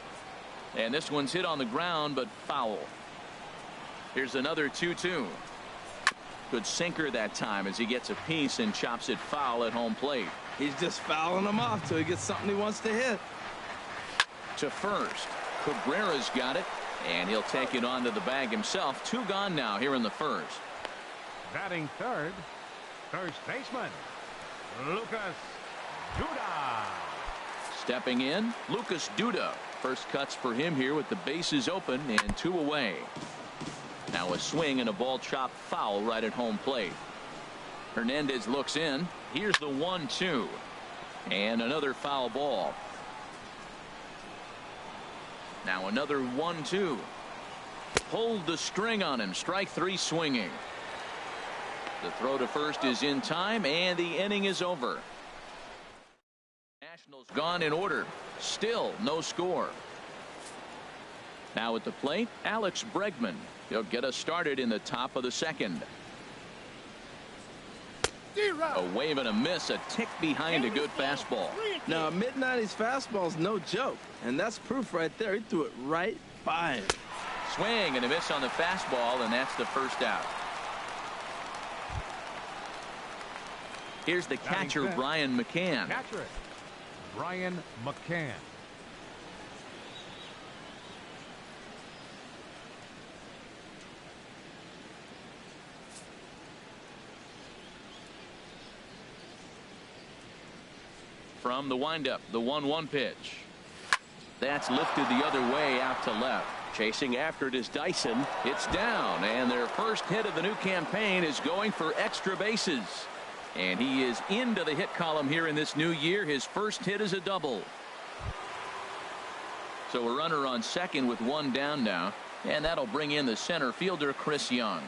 And this one's hit on the ground, but foul. Here's another 2-2. Good sinker that time as he gets a piece and chops it foul at home plate. He's just fouling them off till he gets something he wants to hit. To first. Cabrera's got it, and he'll take it onto the bag himself. 2 gone now here in the first. Batting third, first baseman, Lucas Duda. Stepping in, Lucas Duda. First cuts for him here with the bases open and 2 away. Now a swing and a ball chopped foul right at home plate. Hernandez looks in. Here's the 1-2. And another foul ball. Now another 1-2. Pulled the string on him. Strike 3 swinging. The throw to first is in time, and the inning is over. Nationals gone in order. Still no score. Now at the plate, Alex Bregman. He'll get us started in the top of the second. A wave and a miss, a tick behind a good fastball. Now a mid-90s fastball's no joke, and that's proof right there. He threw it right by him. Swing and a miss on the fastball, and that's the first out. Here's the catcher, Brian McCann. Catcher, Brian McCann. From the windup, the 1-1 pitch. That's lifted the other way out to left. Chasing after it is Dyson. It's down, and their first hit of the new campaign is going for extra bases. And he is into the hit column here in this new year. His first hit is a double. So a runner on second with 1 down now, and that'll bring in the center fielder, Chris Young.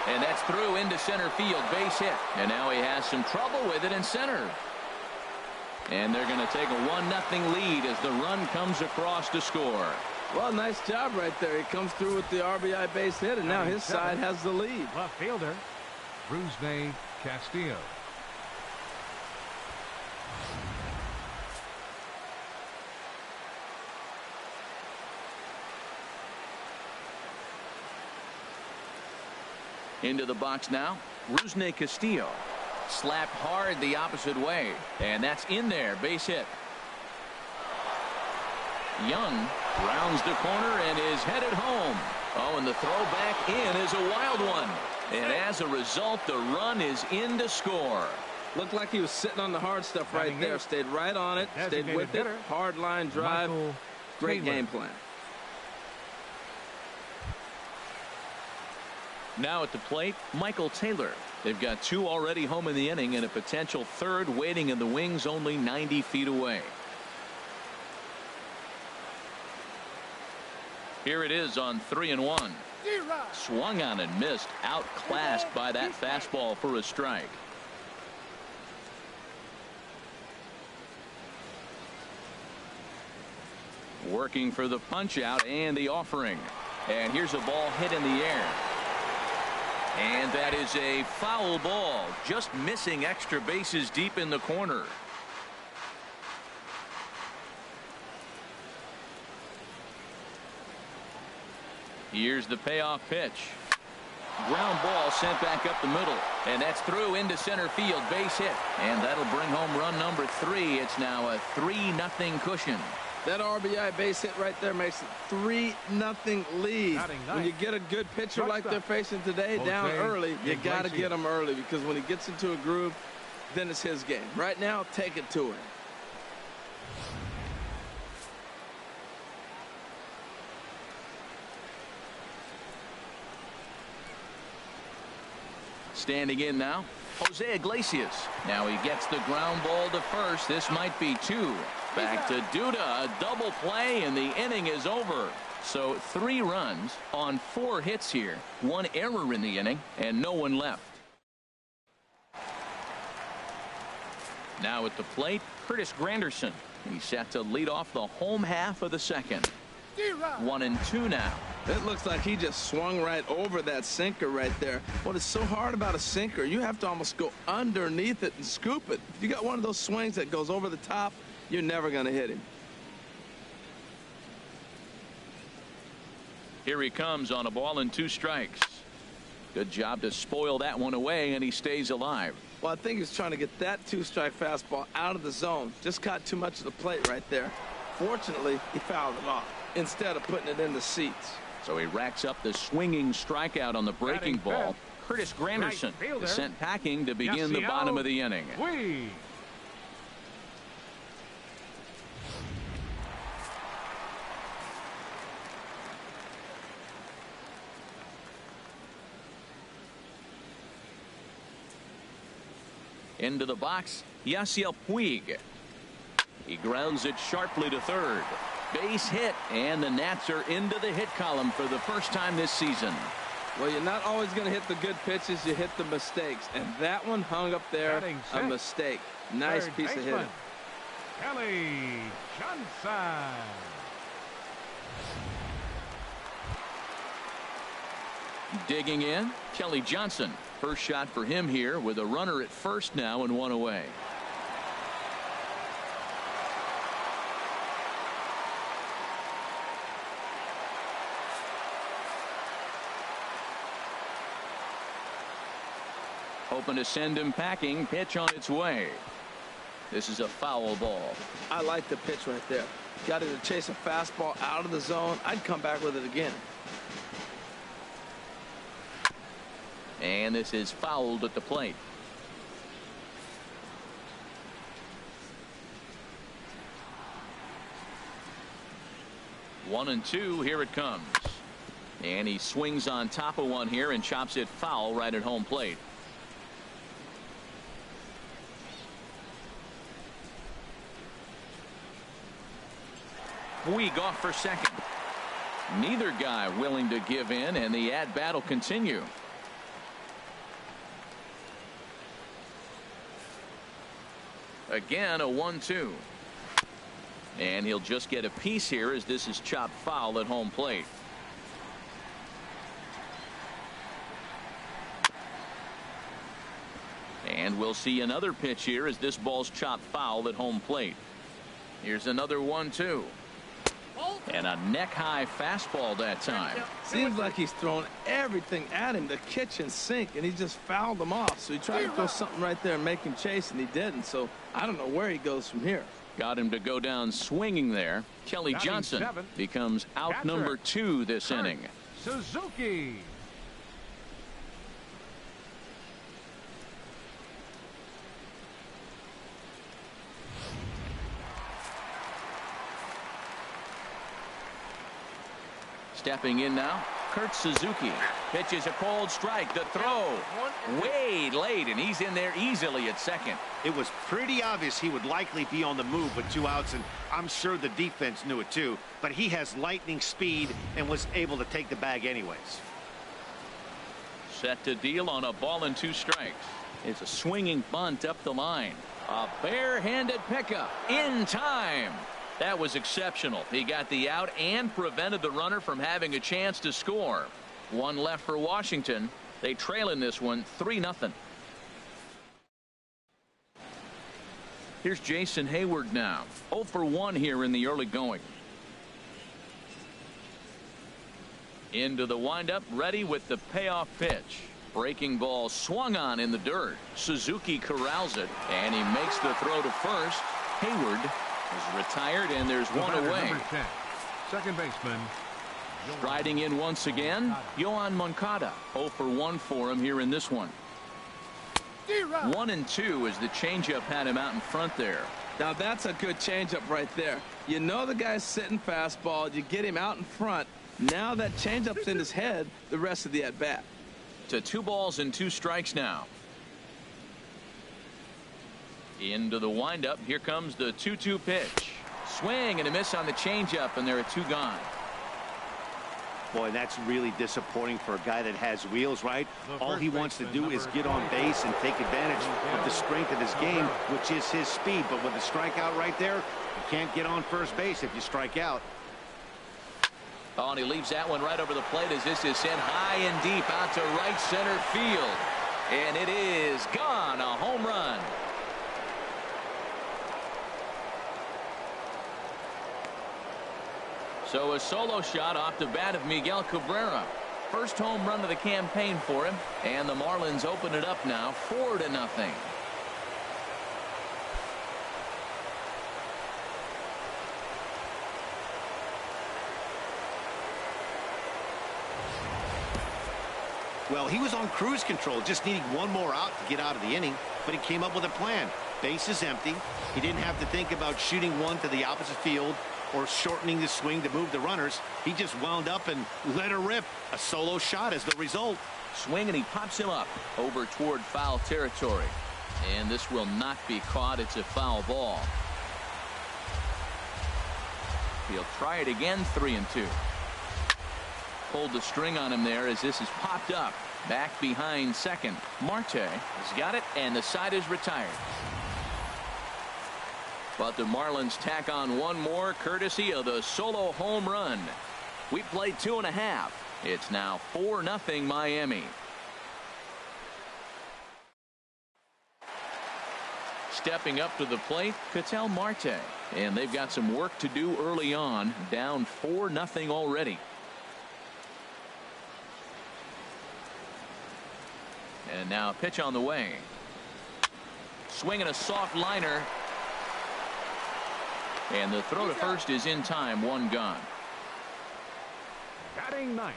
And that's through into center field, base hit. And now he has some trouble with it in center. And they're going to take a 1-0 lead as the run comes across to score. Well, nice job right there. He comes through with the RBI base hit, and now his side has the lead. Left fielder, Rusney Castillo. Into the box now, Rusney Castillo. Slapped hard the opposite way, and that's in there, base hit. Young rounds the corner and is headed home. Oh, and the throw back in is a wild one. And as a result, the run is in to score. Looked like he was sitting on the hard stuff right there. Stayed right on it, stayed with it. Hard line drive. Great game plan. Now at the plate, Michael Taylor. They've got 2 already home in the inning and a potential 3rd waiting in the wings only 90 feet away. Here it is on 3-1. Swung on and missed. Outclassed by that fastball for a strike. Working for the punch out and the offering. And here's a ball hit in the air. And that is a foul ball, just missing extra bases deep in the corner. Here's the payoff pitch. Ground ball sent back up the middle, and that's through into center field, base hit, and that'll bring home run number 3. It's now a 3-0 cushion. That RBI base hit right there makes it 3-0 lead. When you get a good pitcher like they're facing today down early, you got to get him early, because when he gets into a groove, then it's his game. Right now, take it to him. Standing in now, Jose Iglesias. Now he gets the ground ball to first. This might be 2. Back to Duda, a double play, and the inning is over. So 3 runs on 4 hits here. 1 error in the inning, and no one left. Now at the plate, Curtis Granderson. He's set to lead off the home half of the second. 1-2 now. It looks like he just swung right over that sinker right there. What is so hard about a sinker, you have to almost go underneath it and scoop it. If you got one of those swings that goes over the top, you're never going to hit him. Here he comes on a ball and 2 strikes. Good job to spoil that one away, and he stays alive. Well, I think he's trying to get that 2-strike fastball out of the zone. Just caught too much of the plate right there. Fortunately, he fouled it off instead of putting it in the seats. So he racks up the swinging strikeout on the breaking ball. Curtis Granderson is sent packing to begin the bottom of the inning. Into the box, Yasiel Puig. He grounds it sharply to third. Base hit, and the Nats are into the hit column for the first time this season. Well, you're not always going to hit the good pitches. You hit the mistakes, and that one hung up there, a mistake. Nice piece of hitting. Kelly Johnson. Digging in, Kelly Johnson. First shot for him here with a runner at first now and 1 away. Hoping to send him packing. Pitch on its way. This is a foul ball. I like the pitch right there. Got it to chase a fastball out of the zone. I'd come back with it again. And this is fouled at the plate. One and 2. Here it comes. And he swings on top of one here and chops it foul right at home plate. Puig off for second. Neither guy willing to give in, and the at-bat will continue. Again, a 1-2. And he'll just get a piece here as this is chopped foul at home plate. And we'll see another pitch here as this ball's chopped foul at home plate. Here's another 1-2. And a neck-high fastball that time. Seems like he's thrown everything at him, the kitchen sink, and he just fouled them off. So he tried to throw something right there and make him chase, and he didn't. So I don't know where he goes from here. Got him to go down swinging there. Kelly Johnson becomes out number 2 this inning. Suzuki. Stepping in now, Kurt Suzuki. Pitches a cold strike. The throw way late, and he's in there easily at second. It was pretty obvious he would likely be on the move with 2 outs, and I'm sure the defense knew it too. But he has lightning speed and was able to take the bag anyways. Set to deal on a ball and 2 strikes. It's a swinging bunt up the line. A barehanded pickup in time. That was exceptional. He got the out and prevented the runner from having a chance to score. 1 left for Washington. They trail in this one 3-0. Here's Jason Hayward now. 0 for 1 here in the early going. Into the windup, ready with the payoff pitch. Breaking ball swung on in the dirt. Suzuki corrals it, and he makes the throw to first. Hayward is retired, and there's one away. Number 10, second baseman. Striding in once again, Yohan Moncada. 0 for 1 for him here in this one. 1-2 as the changeup had him out in front there. Now that's a good changeup right there. You know the guy's sitting fastball. You get him out in front. Now that changeup's in his head the rest of the at-bat. To 2 balls and 2 strikes now. Into the windup. Here comes the 2-2 pitch. Swing and a miss on the changeup, and there are 2 gone. Boy, that's really disappointing for a guy that has wheels, right? All he wants to do is get on base and take advantage of the strength of his game, which is his speed. But with the strikeout right there, you can't get on first base if you strike out. Oh, and he leaves that one right over the plate as this is sent high and deep out to right center field. And it is gone. A home run. So a solo shot off the bat of Miguel Cabrera. First home run of the campaign for him. And the Marlins open it up now 4-0. Well, he was on cruise control, just needing one more out to get out of the inning, but he came up with a plan. Base is empty. He didn't have to think about shooting one to the opposite field or shortening the swing to move the runners. He just wound up and let her rip. A solo shot is the result. Swing, and he pops him up over toward foul territory. And this will not be caught. It's a foul ball. He'll try it again. 3-2. Pulled the string on him there as this is popped up. Back behind second. Marte has got it, and the side is retired. But the Marlins tack on one more courtesy of the solo home run. We played 2.5. It's now 4-0 Miami. Stepping up to the plate, Ketel Marte. And they've got some work to do early on. Down 4-0 already. And now a pitch on the way. Swinging a soft liner. And the throw to first is in time. 1 gone. Batting ninth,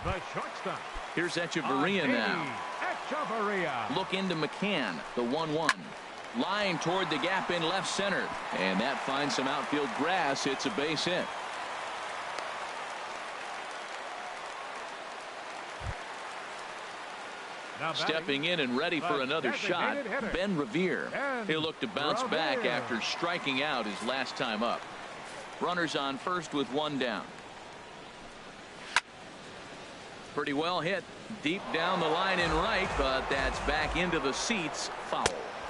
the shortstop. Here's Echeverria now. Echeverria. Look into McCann. The 1-1. Line toward the gap in left center. And that finds some outfield grass. It's a base hit. Stepping in and ready for another shot, Ben Revere. He'll look to bounce back after striking out his last time up. Runners on first with 1 down. Pretty well hit deep down the line in right, but that's back into the seats. Foul.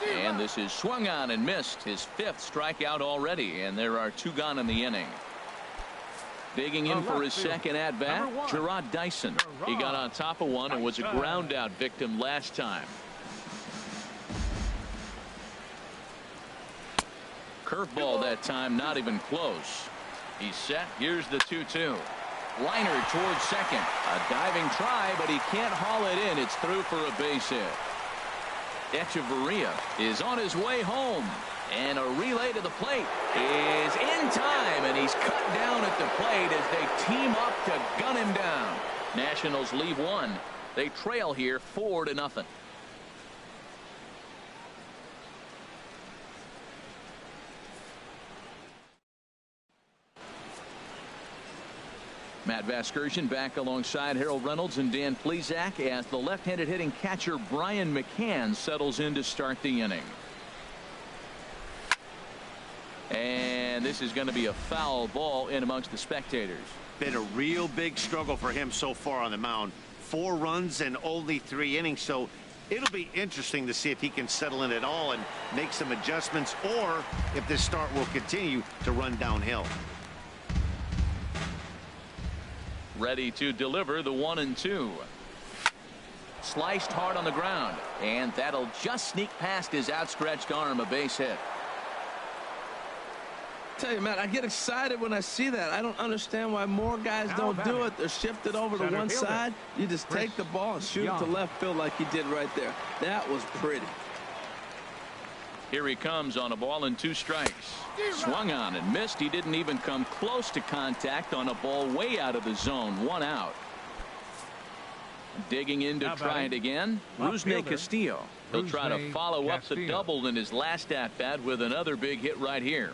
And this is swung on and missed. His 5th strikeout already, and there are 2 gone in the inning. Digging in for his second at-bat, Gerard Dyson. He got on top of one and was a ground-out victim last time. Curveball that time, not even close. He's set. Here's the 2-2. Liner towards second. A diving try, but he can't haul it in. It's through for a base hit. Echeverria is on his way home. And a relay to the plate is in time, and he's cut down at the plate as they team up to gun him down. Nationals leave 1. They trail here 4-0. Matt Vasgersian back alongside Harold Reynolds and Dan Plesac as the left-handed hitting catcher Brian McCann settles in to start the inning. And this is going to be a foul ball in amongst the spectators. Been a real big struggle for him so far on the mound. 4 runs and only 3 innings, so it'll be interesting to see if he can settle in at all and make some adjustments, or if this start will continue to run downhill. Ready to deliver the 1-2. sliced hard on the ground, and that'll just sneak past his outstretched arm, a base hit. Tell you, Matt, I get excited when I see that. I don't understand why more guys don't do it. They're shifted over to one side. You just take the ball and shoot it to left field like he did right there. That was pretty. Here he comes on a ball and 2 strikes. Swung on and missed. He didn't even come close to contact on a ball way out of the zone. 1 out. Digging in to try it again. Rusney Castillo. He'll try to follow up the double in his last at bat with another big hit right here.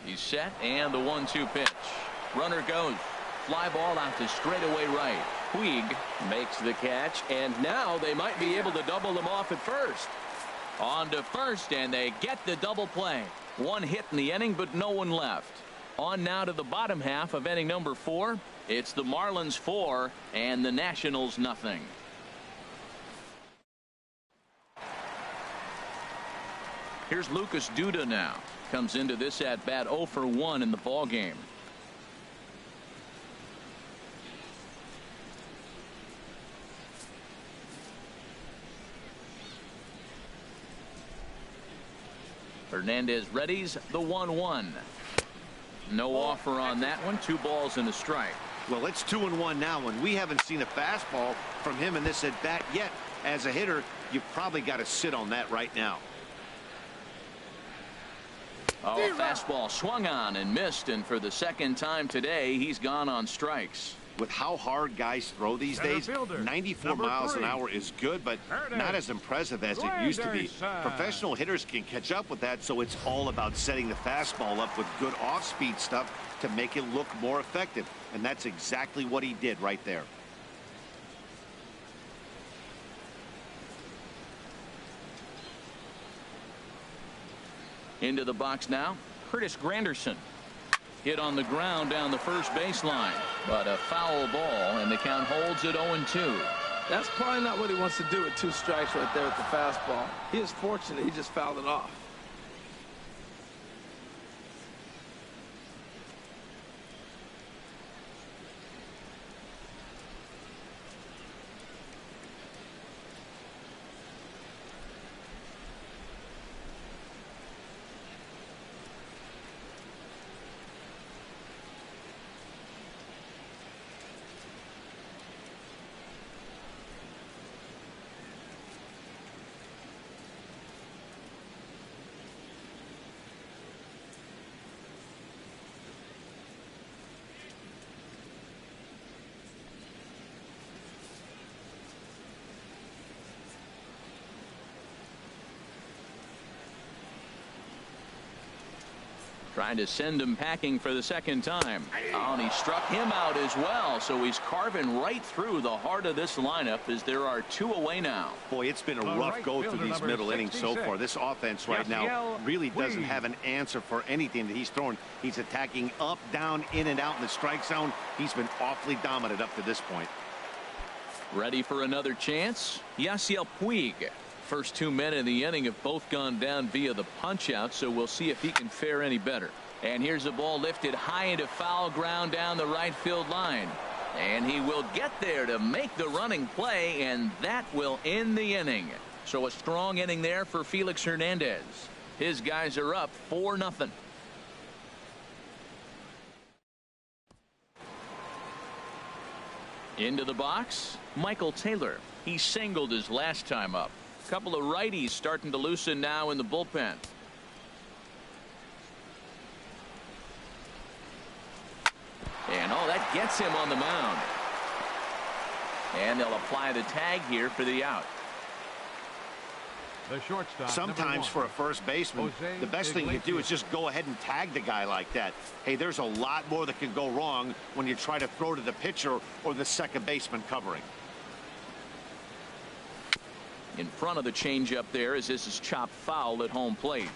He's set, and the 1-2 pitch. Runner goes. Fly ball out to straightaway right. Puig makes the catch, and now they might be able to double them off at first. On to first, and they get the double play. 1 hit in the inning, but no one left. On now to the bottom half of inning number 4. It's the Marlins 4 and the Nationals nothing. Here's Lucas Duda now. Comes into this at bat 0 for 1 in the ball game. Hernandez readies the 1-1. No offer on that one. 2 balls and a strike. Well, it's 2-1 now, and we haven't seen a fastball from him in this at bat yet. As a hitter, you've probably got to sit on that right now. Oh, a fastball swung on and missed, and for the second time today, he's gone on strikes. With how hard guys throw these days, 94 miles an hour is good, but not as impressive as it used to be. Professional hitters can catch up with that, so it's all about setting the fastball up with good off-speed stuff to make it look more effective, and that's exactly what he did right there. Into the box now, Curtis Granderson. Hit on the ground down the first baseline, but a foul ball, and the count holds at 0-2. That's probably not what he wants to do with 2 strikes right there with the fastball. He is fortunate he just fouled it off. Trying to send him packing for the second time. Oh, and he struck him out as well, so he's carving right through the heart of this lineup as there are 2 away now. Boy, it's been a rough go through these middle innings so far. This offense right now really doesn't have an answer for anything that he's throwing. He's attacking up, down, in and out in the strike zone. He's been awfully dominant up to this point. Ready for another chance? Yasiel Puig. First 2 men in the inning have both gone down via the punch out, so we'll see if he can fare any better. And here's a ball lifted high into foul ground down the right field line, and he will get there to make the running play, and that will end the inning. So a strong inning there for Felix Hernandez. His guys are up 4-0. Into the box, Michael Taylor. He singled his last time up. Couple of righties starting to loosen now in the bullpen. And oh, that gets him on the mound. And they'll apply the tag here for the out. The shortstop. Sometimes for a first baseman, the best thing you do is just go ahead and tag the guy like that. Hey, there's a lot more that can go wrong when you try to throw to the pitcher or the second baseman covering. In front of the changeup there as this is chopped foul at home plate.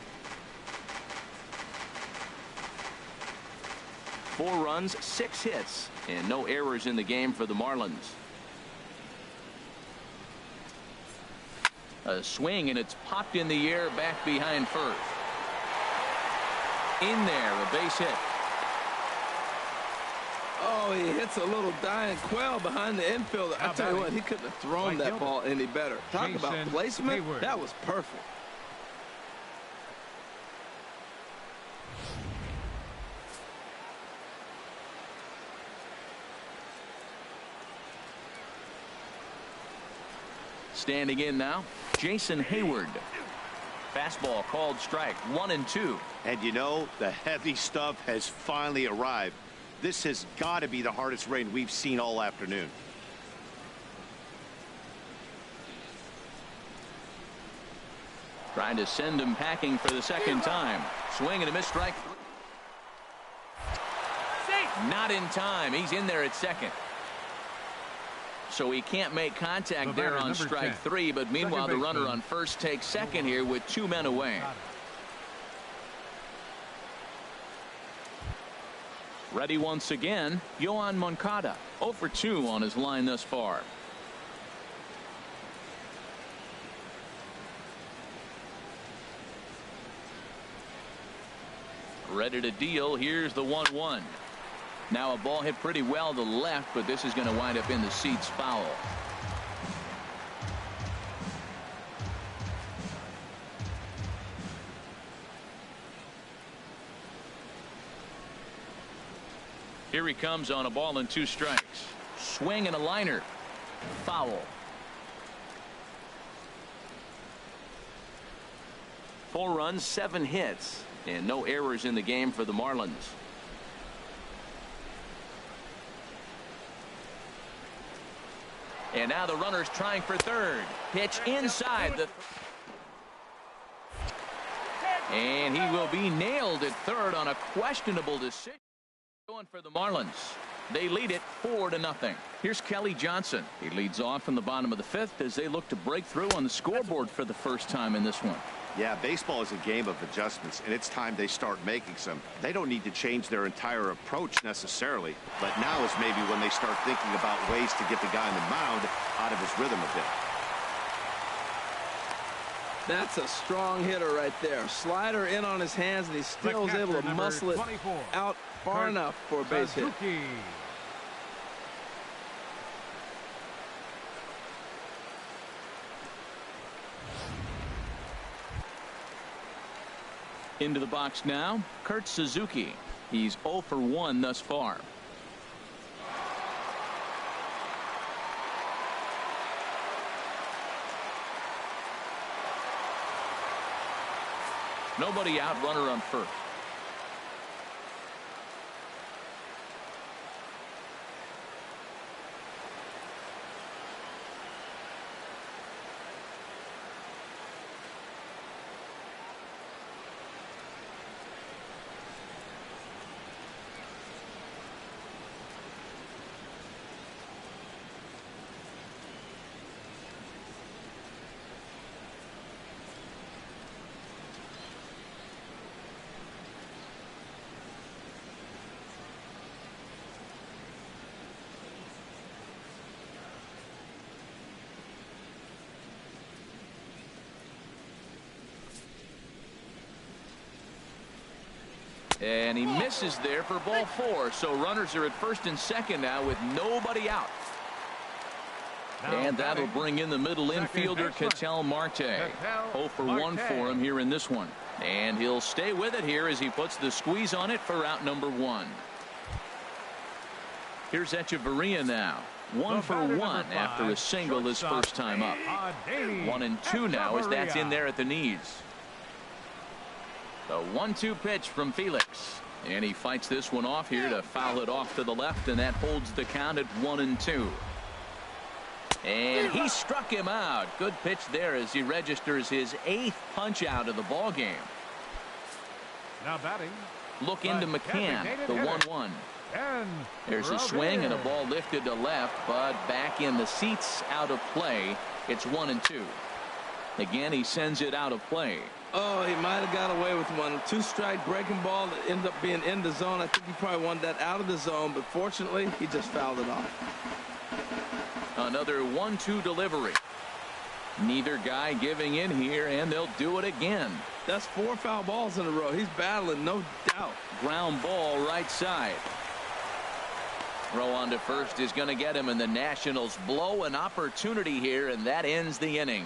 4 runs, 6 hits, and no errors in the game for the Marlins. A swing, and it's popped in the air back behind first. In there, a base hit. Oh, he hits a little dying quail behind the infielder. I tell you what, he couldn't have thrown that ball any better. Talk about placement. That was perfect. Standing in now, Jason Hayward. Fastball called strike, 1-2. And you know, the heavy stuff has finally arrived. This has got to be the hardest rain we've seen all afternoon. Trying to send him packing for the second time. Swing and a miss, strike. Not in time. He's in there at second. So he can't make contact there on strike 3, but meanwhile the runner on first takes second here with 2 men away. Ready once again, Yohan Moncada, 0 for 2 on his line thus far. Ready to deal. Here's the 1-1. Now a ball hit pretty well to the left, but this is going to wind up in the seats foul. Here he comes on a ball and 2 strikes. Swing and a liner. Foul. 4 runs, 7 hits, and no errors in the game for the Marlins. And now the runner's trying for third. Pitch inside the. And he will be nailed at third on a questionable decision. Going for the Marlins. They lead it 4-0. Here's Kelly Johnson. He leads off in the bottom of the 5th as they look to break through on the scoreboard for the first time in this one. Yeah, baseball is a game of adjustments, and it's time they start making some. They don't need to change their entire approach necessarily, but now is maybe when they start thinking about ways to get the guy on the mound out of his rhythm a bit. That's a strong hitter right there. Slider in on his hands, and he still is able to muscle it out far enough for a base hit. Into the box now, Kurt Suzuki. He's 0 for 1 thus far. Nobody out, runner on first. And he misses there for ball 4. So runners are at first and second now with nobody out. And that'll bring in the middle infielder, Ketel Marte. 0 for 1 for him here in this one. And he'll stay with it here as he puts the squeeze on it for out number 1. Here's Echeverria now. 1 for 1 after a single his first time up. 1-2 now as that's in there at the knees. The 1-2 pitch from Felix. And he fights this one off here to foul it off to the left, and that holds the count at 1-2. And he struck him out. Good pitch there as he registers his 8th punch out of the ball game. Now batting. Look into McCann, the 1-1. There's a swing and a ball lifted to left, but back in the seats, out of play. It's 1-2. Again, he sends it out of play. Oh, he might have got away with one. 2-strike breaking ball that ended up being in the zone. I think he probably wanted that out of the zone, but fortunately, he just fouled it off. Another 1-2 delivery. Neither guy giving in here, and they'll do it again. That's 4 foul balls in a row. He's battling, no doubt. Ground ball right side. Throw on to first is going to get him, and the Nationals blow an opportunity here, and that ends the inning.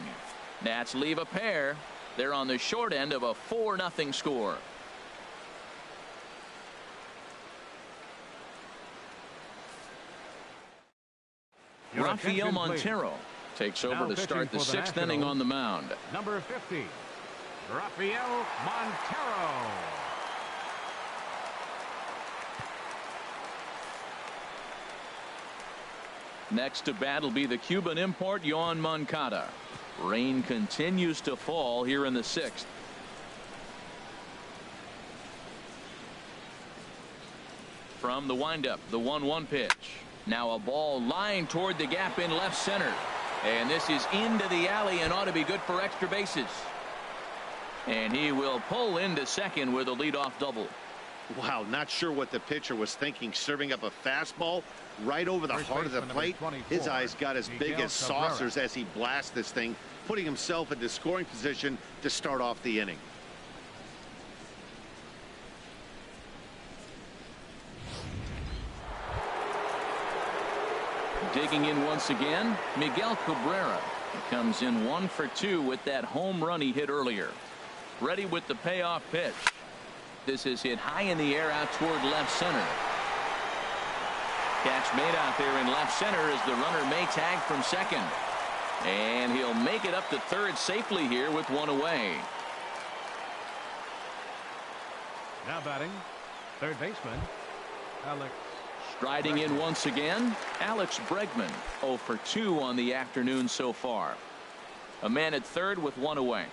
Nats leave a pair. They're on the short end of a 4-0 score. Rafael Montero takes over to start the 6th inning on the mound. Number 50, Rafael Montero. Next to bat will be the Cuban import Yoan Moncada. Rain continues to fall here in the 6th. From the windup, the 1-1 pitch. Now a ball lined toward the gap in left center. And this is into the alley and ought to be good for extra bases. And he will pull into second with a leadoff double. Wow, not sure what the pitcher was thinking, serving up a fastball right over the heart of the plate. His eyes got as big as saucers as he blasts this thing, putting himself into scoring position to start off the inning. Digging in once again, Miguel Cabrera. He comes in 1 for 2 with that home run he hit earlier. Ready with the payoff pitch. This is hit high in the air out toward left center. Catch made out there in left center as the runner may tag from second. And he'll make it up to third safely here with one away. Now batting, third baseman, Alex. Striding in once again, Alex Bregman, 0 for 2 on the afternoon so far. A man at third with one away.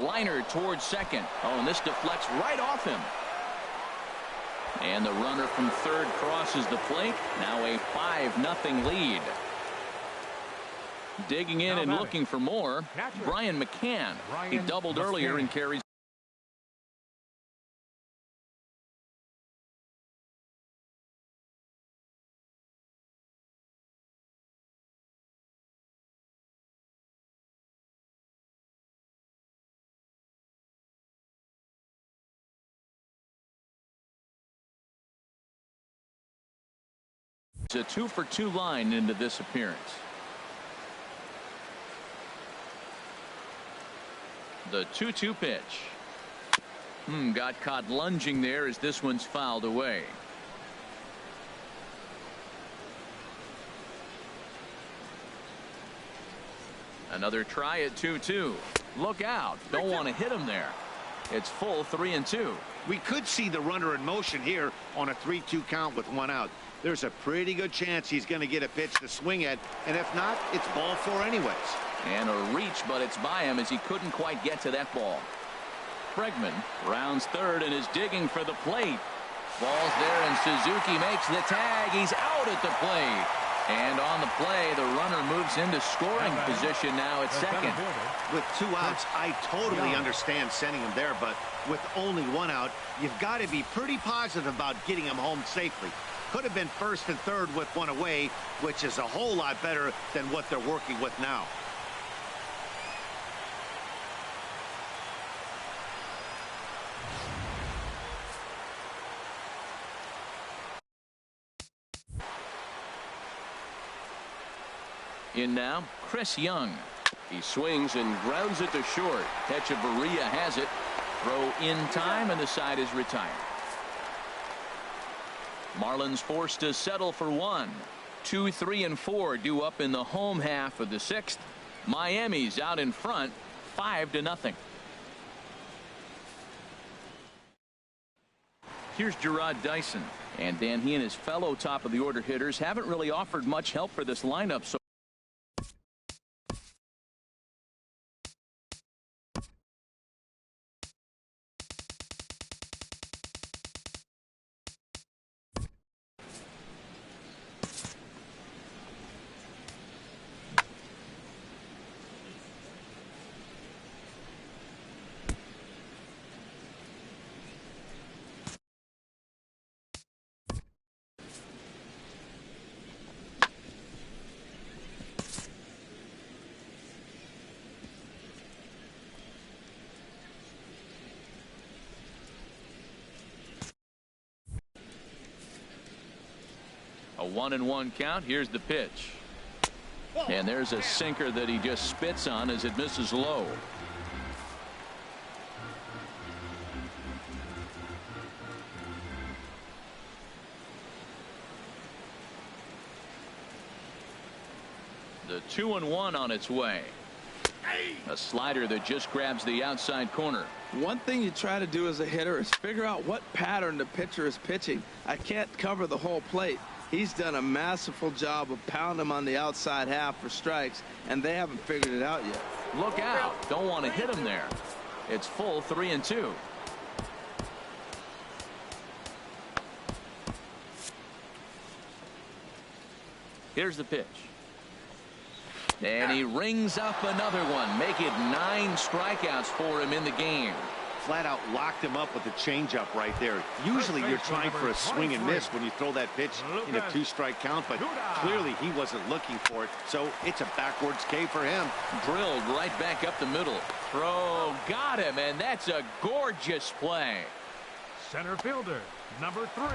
Liner towards second. Oh, and this deflects right off him. And the runner from third crosses the plate. Now a 5-0 lead. Digging in and looking for more, Brian McCann. He doubled earlier and carries. It's a 2 for 2 line into this appearance. The 2-2 pitch. Got caught lunging there as this one's fouled away. Another try at 2-2. Look out. Don't want to hit him there. It's full 3-2. We could see the runner in motion here on a 3-2 count with one out. There's a pretty good chance he's going to get a pitch to swing at, and if not, it's ball 4 anyways. And a reach, but it's by him as he couldn't quite get to that ball. Bregman rounds third and is digging for the plate. Ball's there, and Suzuki makes the tag. He's out at the plate. And on the play, the runner moves into scoring position now at second. With 2 outs, I totally understand sending him there, but with only 1 out, you've got to be pretty positive about getting him home safely. Could have been first and third with 1 away, which is a whole lot better than what they're working with now. In now, Chris Young. He swings and grounds it to short. Hechavarria has it. Throw in time, and the side is retired. Marlins forced to settle for 1. 2, 3, and 4 due up in the home half of the 6th. Miami's out in front, 5-0. Here's Gerard Dyson. And Dan, he and his fellow top of the order hitters haven't really offered much help for this lineup so 1-1 count. Here's the pitch. And there's a sinker that he just spits on as it misses low. The 2-1 on its way. A slider that just grabs the outside corner. One thing you try to do as a hitter is figure out what pattern the pitcher is pitching. I can't cover the whole plate. He's done a masterful job of pounding him on the outside half for strikes, and they haven't figured it out yet. Look out. Don't want to hit him there. It's full 3-2. Here's the pitch. And he rings up another one. Make it 9 strikeouts for him in the game. Flat out locked him up with the changeup right there. Usually you're trying for a swing and miss when you throw that pitch in a 2-strike count, but clearly he wasn't looking for it, so it's a backwards K for him. Drilled right back up the middle. Throw, got him, and that's a gorgeous play. Center fielder, number 3.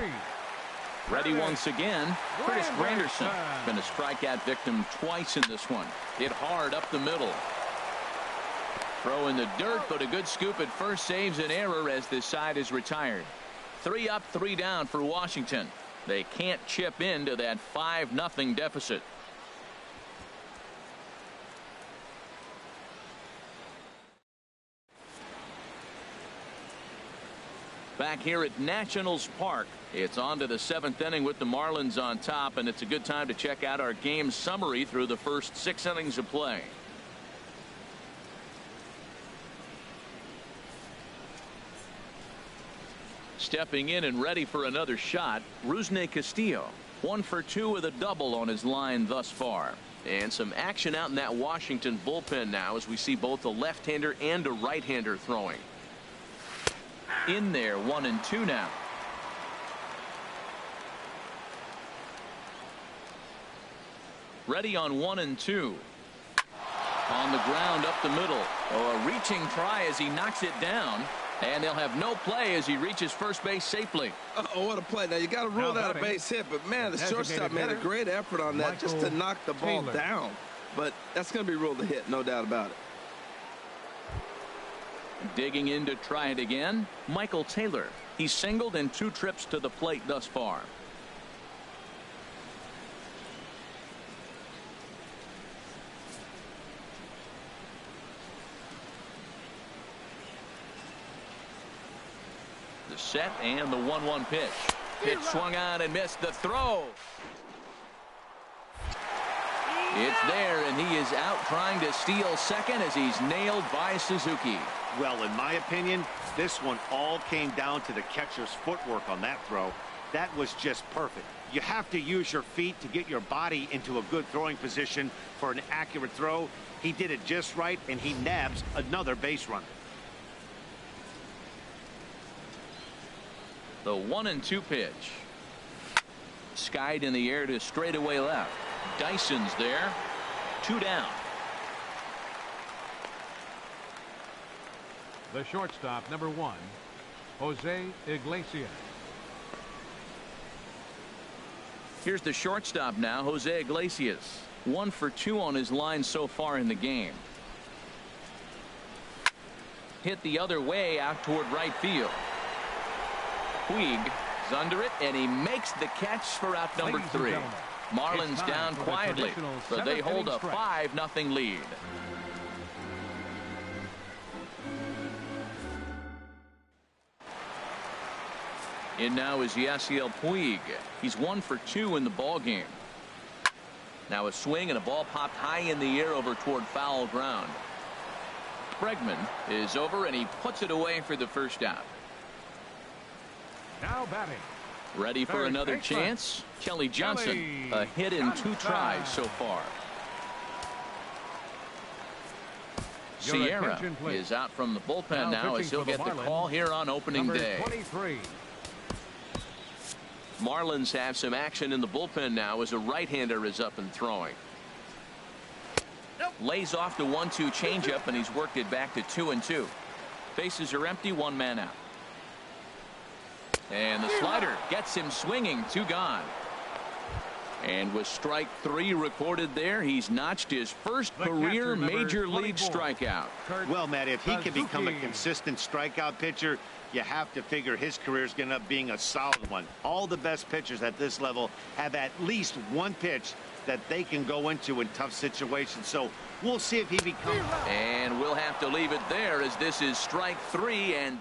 Ready once again. Curtis Granderson. Been a strikeout victim twice in this one. Hit hard up the middle. Throw in the dirt, but a good scoop at first saves an error as this side is retired. 3 up, 3 down for Washington. They can't chip into that 5-0 deficit. Back here at Nationals Park, it's on to the 7th inning with the Marlins on top, and it's a good time to check out our game summary through the first 6 innings of play. Stepping in and ready for another shot, Rusney Castillo. 1 for 2 with a double on his line thus far. And some action out in that Washington bullpen now as we see both a left-hander and a right-hander throwing. In there, 1-2 now. Ready on 1-2. On the ground up the middle. Oh, a reaching try as he knocks it down. And they'll have no play as he reaches first base safely. Oh, what a play. Now, you got to rule that a base hit, but, man, the shortstop made a great effort on that just to knock the ball down. But that's going to be ruled a hit, no doubt about it. Digging in to try it again, Michael Taylor. He's singled in 2 trips to the plate thus far. The set and the 1-1 pitch. Pitch swung on and missed the throw. It's there, and he is out trying to steal second as he's nailed by Suzuki. Well, in my opinion, this one all came down to the catcher's footwork on that throw. That was just perfect. You have to use your feet to get your body into a good throwing position for an accurate throw. He did it just right, and he nabs another base runner. The 1-2 pitch. Skied in the air to straightaway left. Dyson's there. 2 down. The shortstop, number 1, Jose Iglesias. Here's the shortstop now, Jose Iglesias. 1 for 2 on his line so far in the game. Hit the other way out toward right field. Puig is under it, and he makes the catch for out number 3. Marlins down quietly, but they hold a 5-0 lead. In now is Yasiel Puig. He's 1 for 2 in the ball game. Now a swing and a ball popped high in the air over toward foul ground. Bregman is over, and he puts it away for the first out. Now batting. Ready for another chance. Kelly Johnson. A hit in 2 tries so far. Sierra is out from the bullpen now as he'll get the call here on opening day. 23. Marlins have some action in the bullpen now as a right-hander is up and throwing. Lays off the 1-2 changeup, and he's worked it back to 2-2. Bases are empty, 1 man out. And the slider gets him swinging. 2 gone. And with strike 3 recorded there, he's notched his first career major league strikeout. Well, Matt, if he can become a consistent strikeout pitcher, you have to figure his career is going to end up being a solid one. All the best pitchers at this level have at least one pitch that they can go into in tough situations. So we'll see if he becomes. And we'll have to leave it there as this is strike 3. And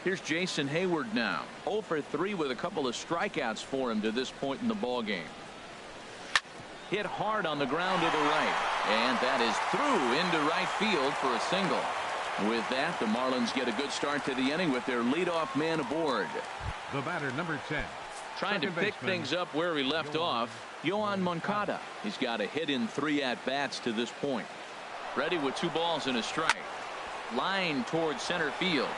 here's Jason Hayward now. 0 for 3 with a couple of strikeouts for him to this point in the ball game. Hit hard on the ground to the right. And that is through into right field for a single. With that, the Marlins get a good start to the inning with their leadoff man aboard. The batter, number 10. Trying to pick things up where he left off, Yohan Moncada. He's got a hit in 3 at-bats to this point. Ready with 2 balls and a strike. Line towards center field.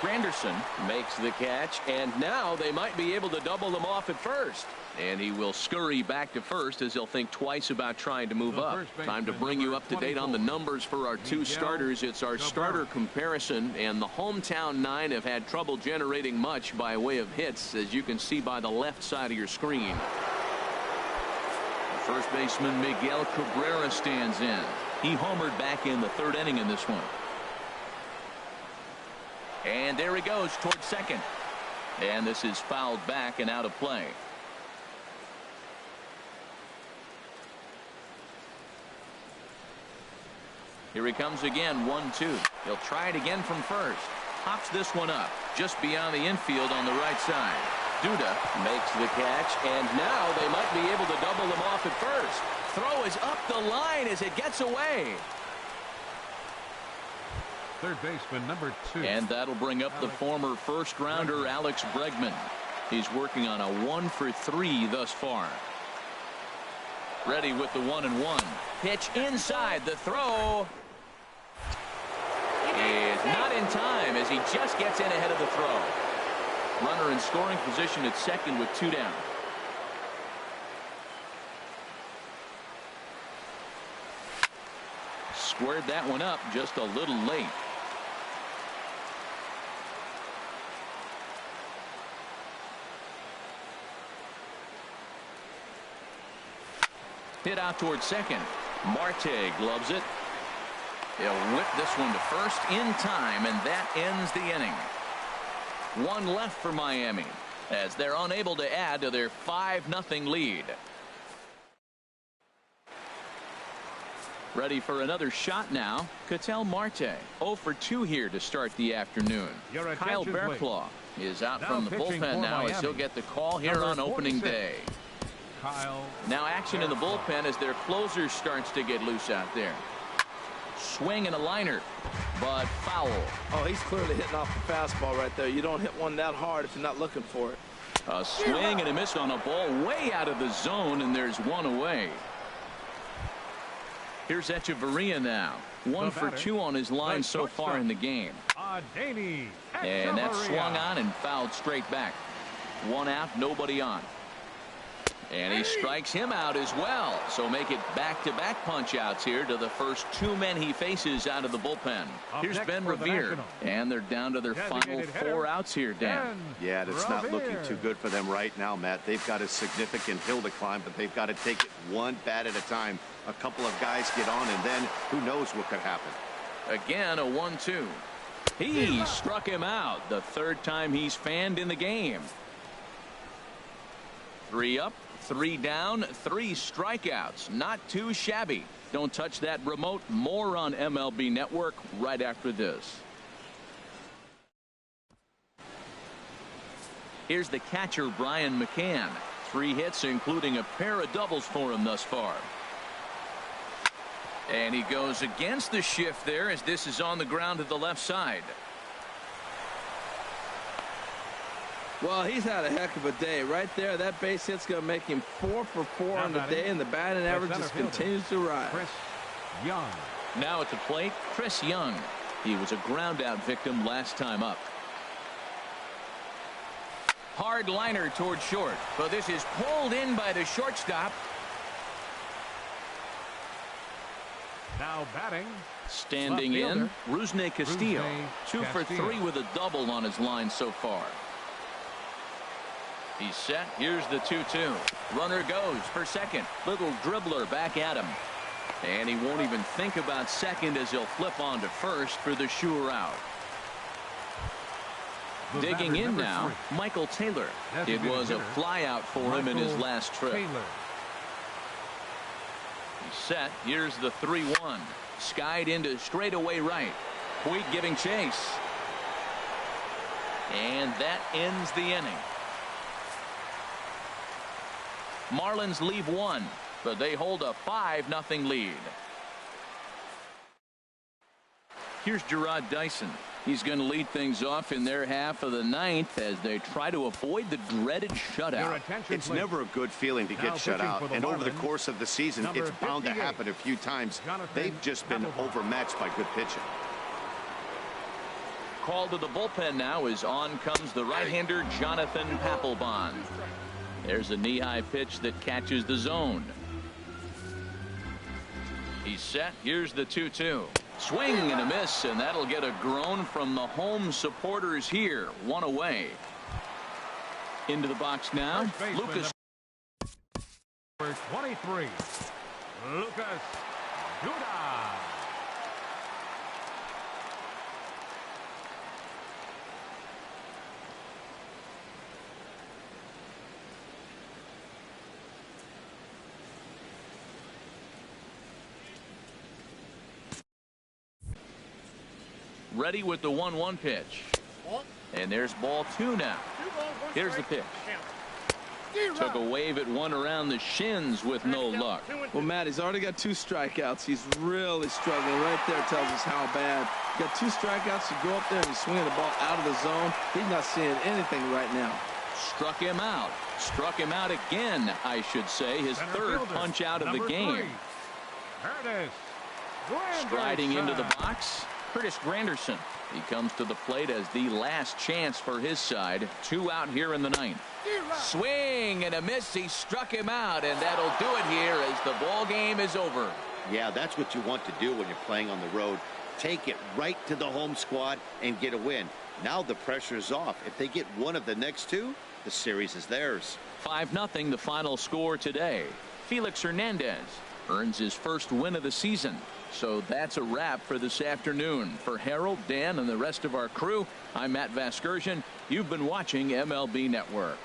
Granderson makes the catch, and now they might be able to double them off at first. And he will scurry back to first as he'll think twice about trying to move up. Time to bring you up to date on the numbers for our 2 starters. It's our starter comparison, and the hometown 9 have had trouble generating much by way of hits, as you can see by the left side of your screen. First baseman Miguel Cabrera stands in. He homered back in the 3rd inning in this one. And there he goes towards second. And this is fouled back and out of play. Here he comes again, 1-2. He'll try it again from first. Pops this one up just beyond the infield on the right side. Duda makes the catch, and now they might be able to double them off at first. Throw is up the line as it gets away. Third baseman, number 2. And that'll bring up the former first-rounder Alex Bregman. He's working on a 1 for 3 thus far. Ready with the 1-1. Pitch inside. The throw is not in time as he just gets in ahead of the throw. Runner in scoring position at second with 2 down. Squared that one up just a little late. Hit out towards second. Marte gloves it. He'll whip this one to first in time, and that ends the inning. 1 left for Miami as they're unable to add to their 5-0 lead. Ready for another shot now. Ketel Marte 0 for 2 here to start the afternoon. Kyle Bearclaw is out from the bullpen now as he'll get the call here on opening day. Now action in the bullpen as their closer starts to get loose out there. Swing and a liner, but foul. Oh, he's clearly hitting off the fastball right there. You don't hit one that hard if you're not looking for it. A swing and a miss on a ball way out of the zone, and there's 1 away. Here's Echeverria now. 1 for 2 on his line so far in the game. And that swung on and fouled straight back. 1 out, nobody on. And he strikes him out as well. So make it back-to-back punch-outs here to the first 2 men he faces out of the bullpen. Here's Ben Revere. And they're down to their final 4 outs here, Dan. Yeah, it's not looking too good for them right now, Matt. They've got a significant hill to climb, but they've got to take it 1 bat at a time. A couple of guys get on, and then who knows what could happen. Again, a 1-2. He struck him out the 3rd time he's fanned in the game. 3 up, 3 down, 3 strikeouts. Not too shabby. Don't touch that remote. More on MLB Network right after this. Here's the catcher, Brian McCann. 3 hits, including a pair of doubles for him thus far. And he goes against the shift there as this is on the ground to the left side. Well, he's had a heck of a day right there. That base hit's going to make him 4 for 4 on the day, and the batting average just continues to rise. Chris Young. Now at the plate, Chris Young. He was a ground out victim last time up. Hard liner toward short, but this is pulled in by the shortstop. Now batting. Standing in, Rusney Castillo. 2 for 3 with a double on his line so far. He's set. Here's the 2-2. Runner goes for second. Little dribbler back at him. And he won't even think about second as he'll flip on to first for the sure out. Digging in now, Michael Taylor. It was a flyout for him in his last trip. He's set. Here's the 3-1. Skied into straightaway right. Puig giving chase. And that ends the inning. Marlins leave one, but they hold a 5-0 lead. Here's Gerard Dyson. He's going to lead things off in their half of the ninth as they try to avoid the dreaded shutout. It's never a good feeling to get shut out, and over the course of the season, it's bound to happen a few times. They've just been overmatched by good pitching. Called to the bullpen now as on comes the right-hander Jonathan Papelbon. There's a knee-high pitch that catches the zone. He's set. Here's the 2-2. Swing and a miss, and that'll get a groan from the home supporters here. One away. Into the box now. Lucas. Number 23. Lucas Duda. Ready with the 1-1 pitch. And there's ball 2 now. Here's the pitch. Took a wave at one around the shins with no luck. Well, Matt, he's already got 2 strikeouts. He's really struggling. Right there tells us how bad. Got 2 strikeouts to go up there and he's swinging the ball out of the zone. He's not seeing anything right now. Struck him out. Struck him out again, I should say. His third punch out of the game. Striding into the box, Curtis Granderson. He comes to the plate as the last chance for his side. 2 out here in the ninth. Swing and a miss. He struck him out, and that'll do it here as the ball game is over. Yeah, that's what you want to do when you're playing on the road. Take it right to the home squad and get a win. Now the pressure's off. If they get one of the next 2, the series is theirs. 5-0 the final score today. Felix Hernandez earns his first win of the season. So that's a wrap for this afternoon. For Harold, Dan, and the rest of our crew, I'm Matt Vasgersian. You've been watching MLB Network.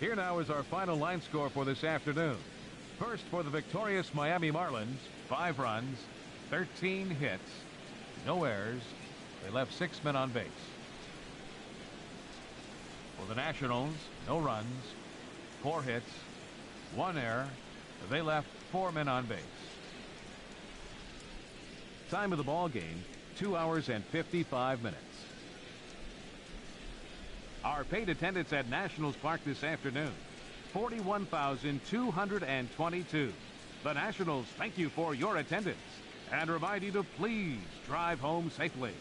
Here now is our final line score for this afternoon. First, for the victorious Miami Marlins, 5 runs, 13 hits, no errors. They left 6 men on base. For the Nationals, no runs, 4 hits, 1 error. They left 4 men on base. Time of the ball game, 2 hours and 55 minutes. Our paid attendance at Nationals Park this afternoon, 41,222. The Nationals thank you for your attendance and remind you to please drive home safely.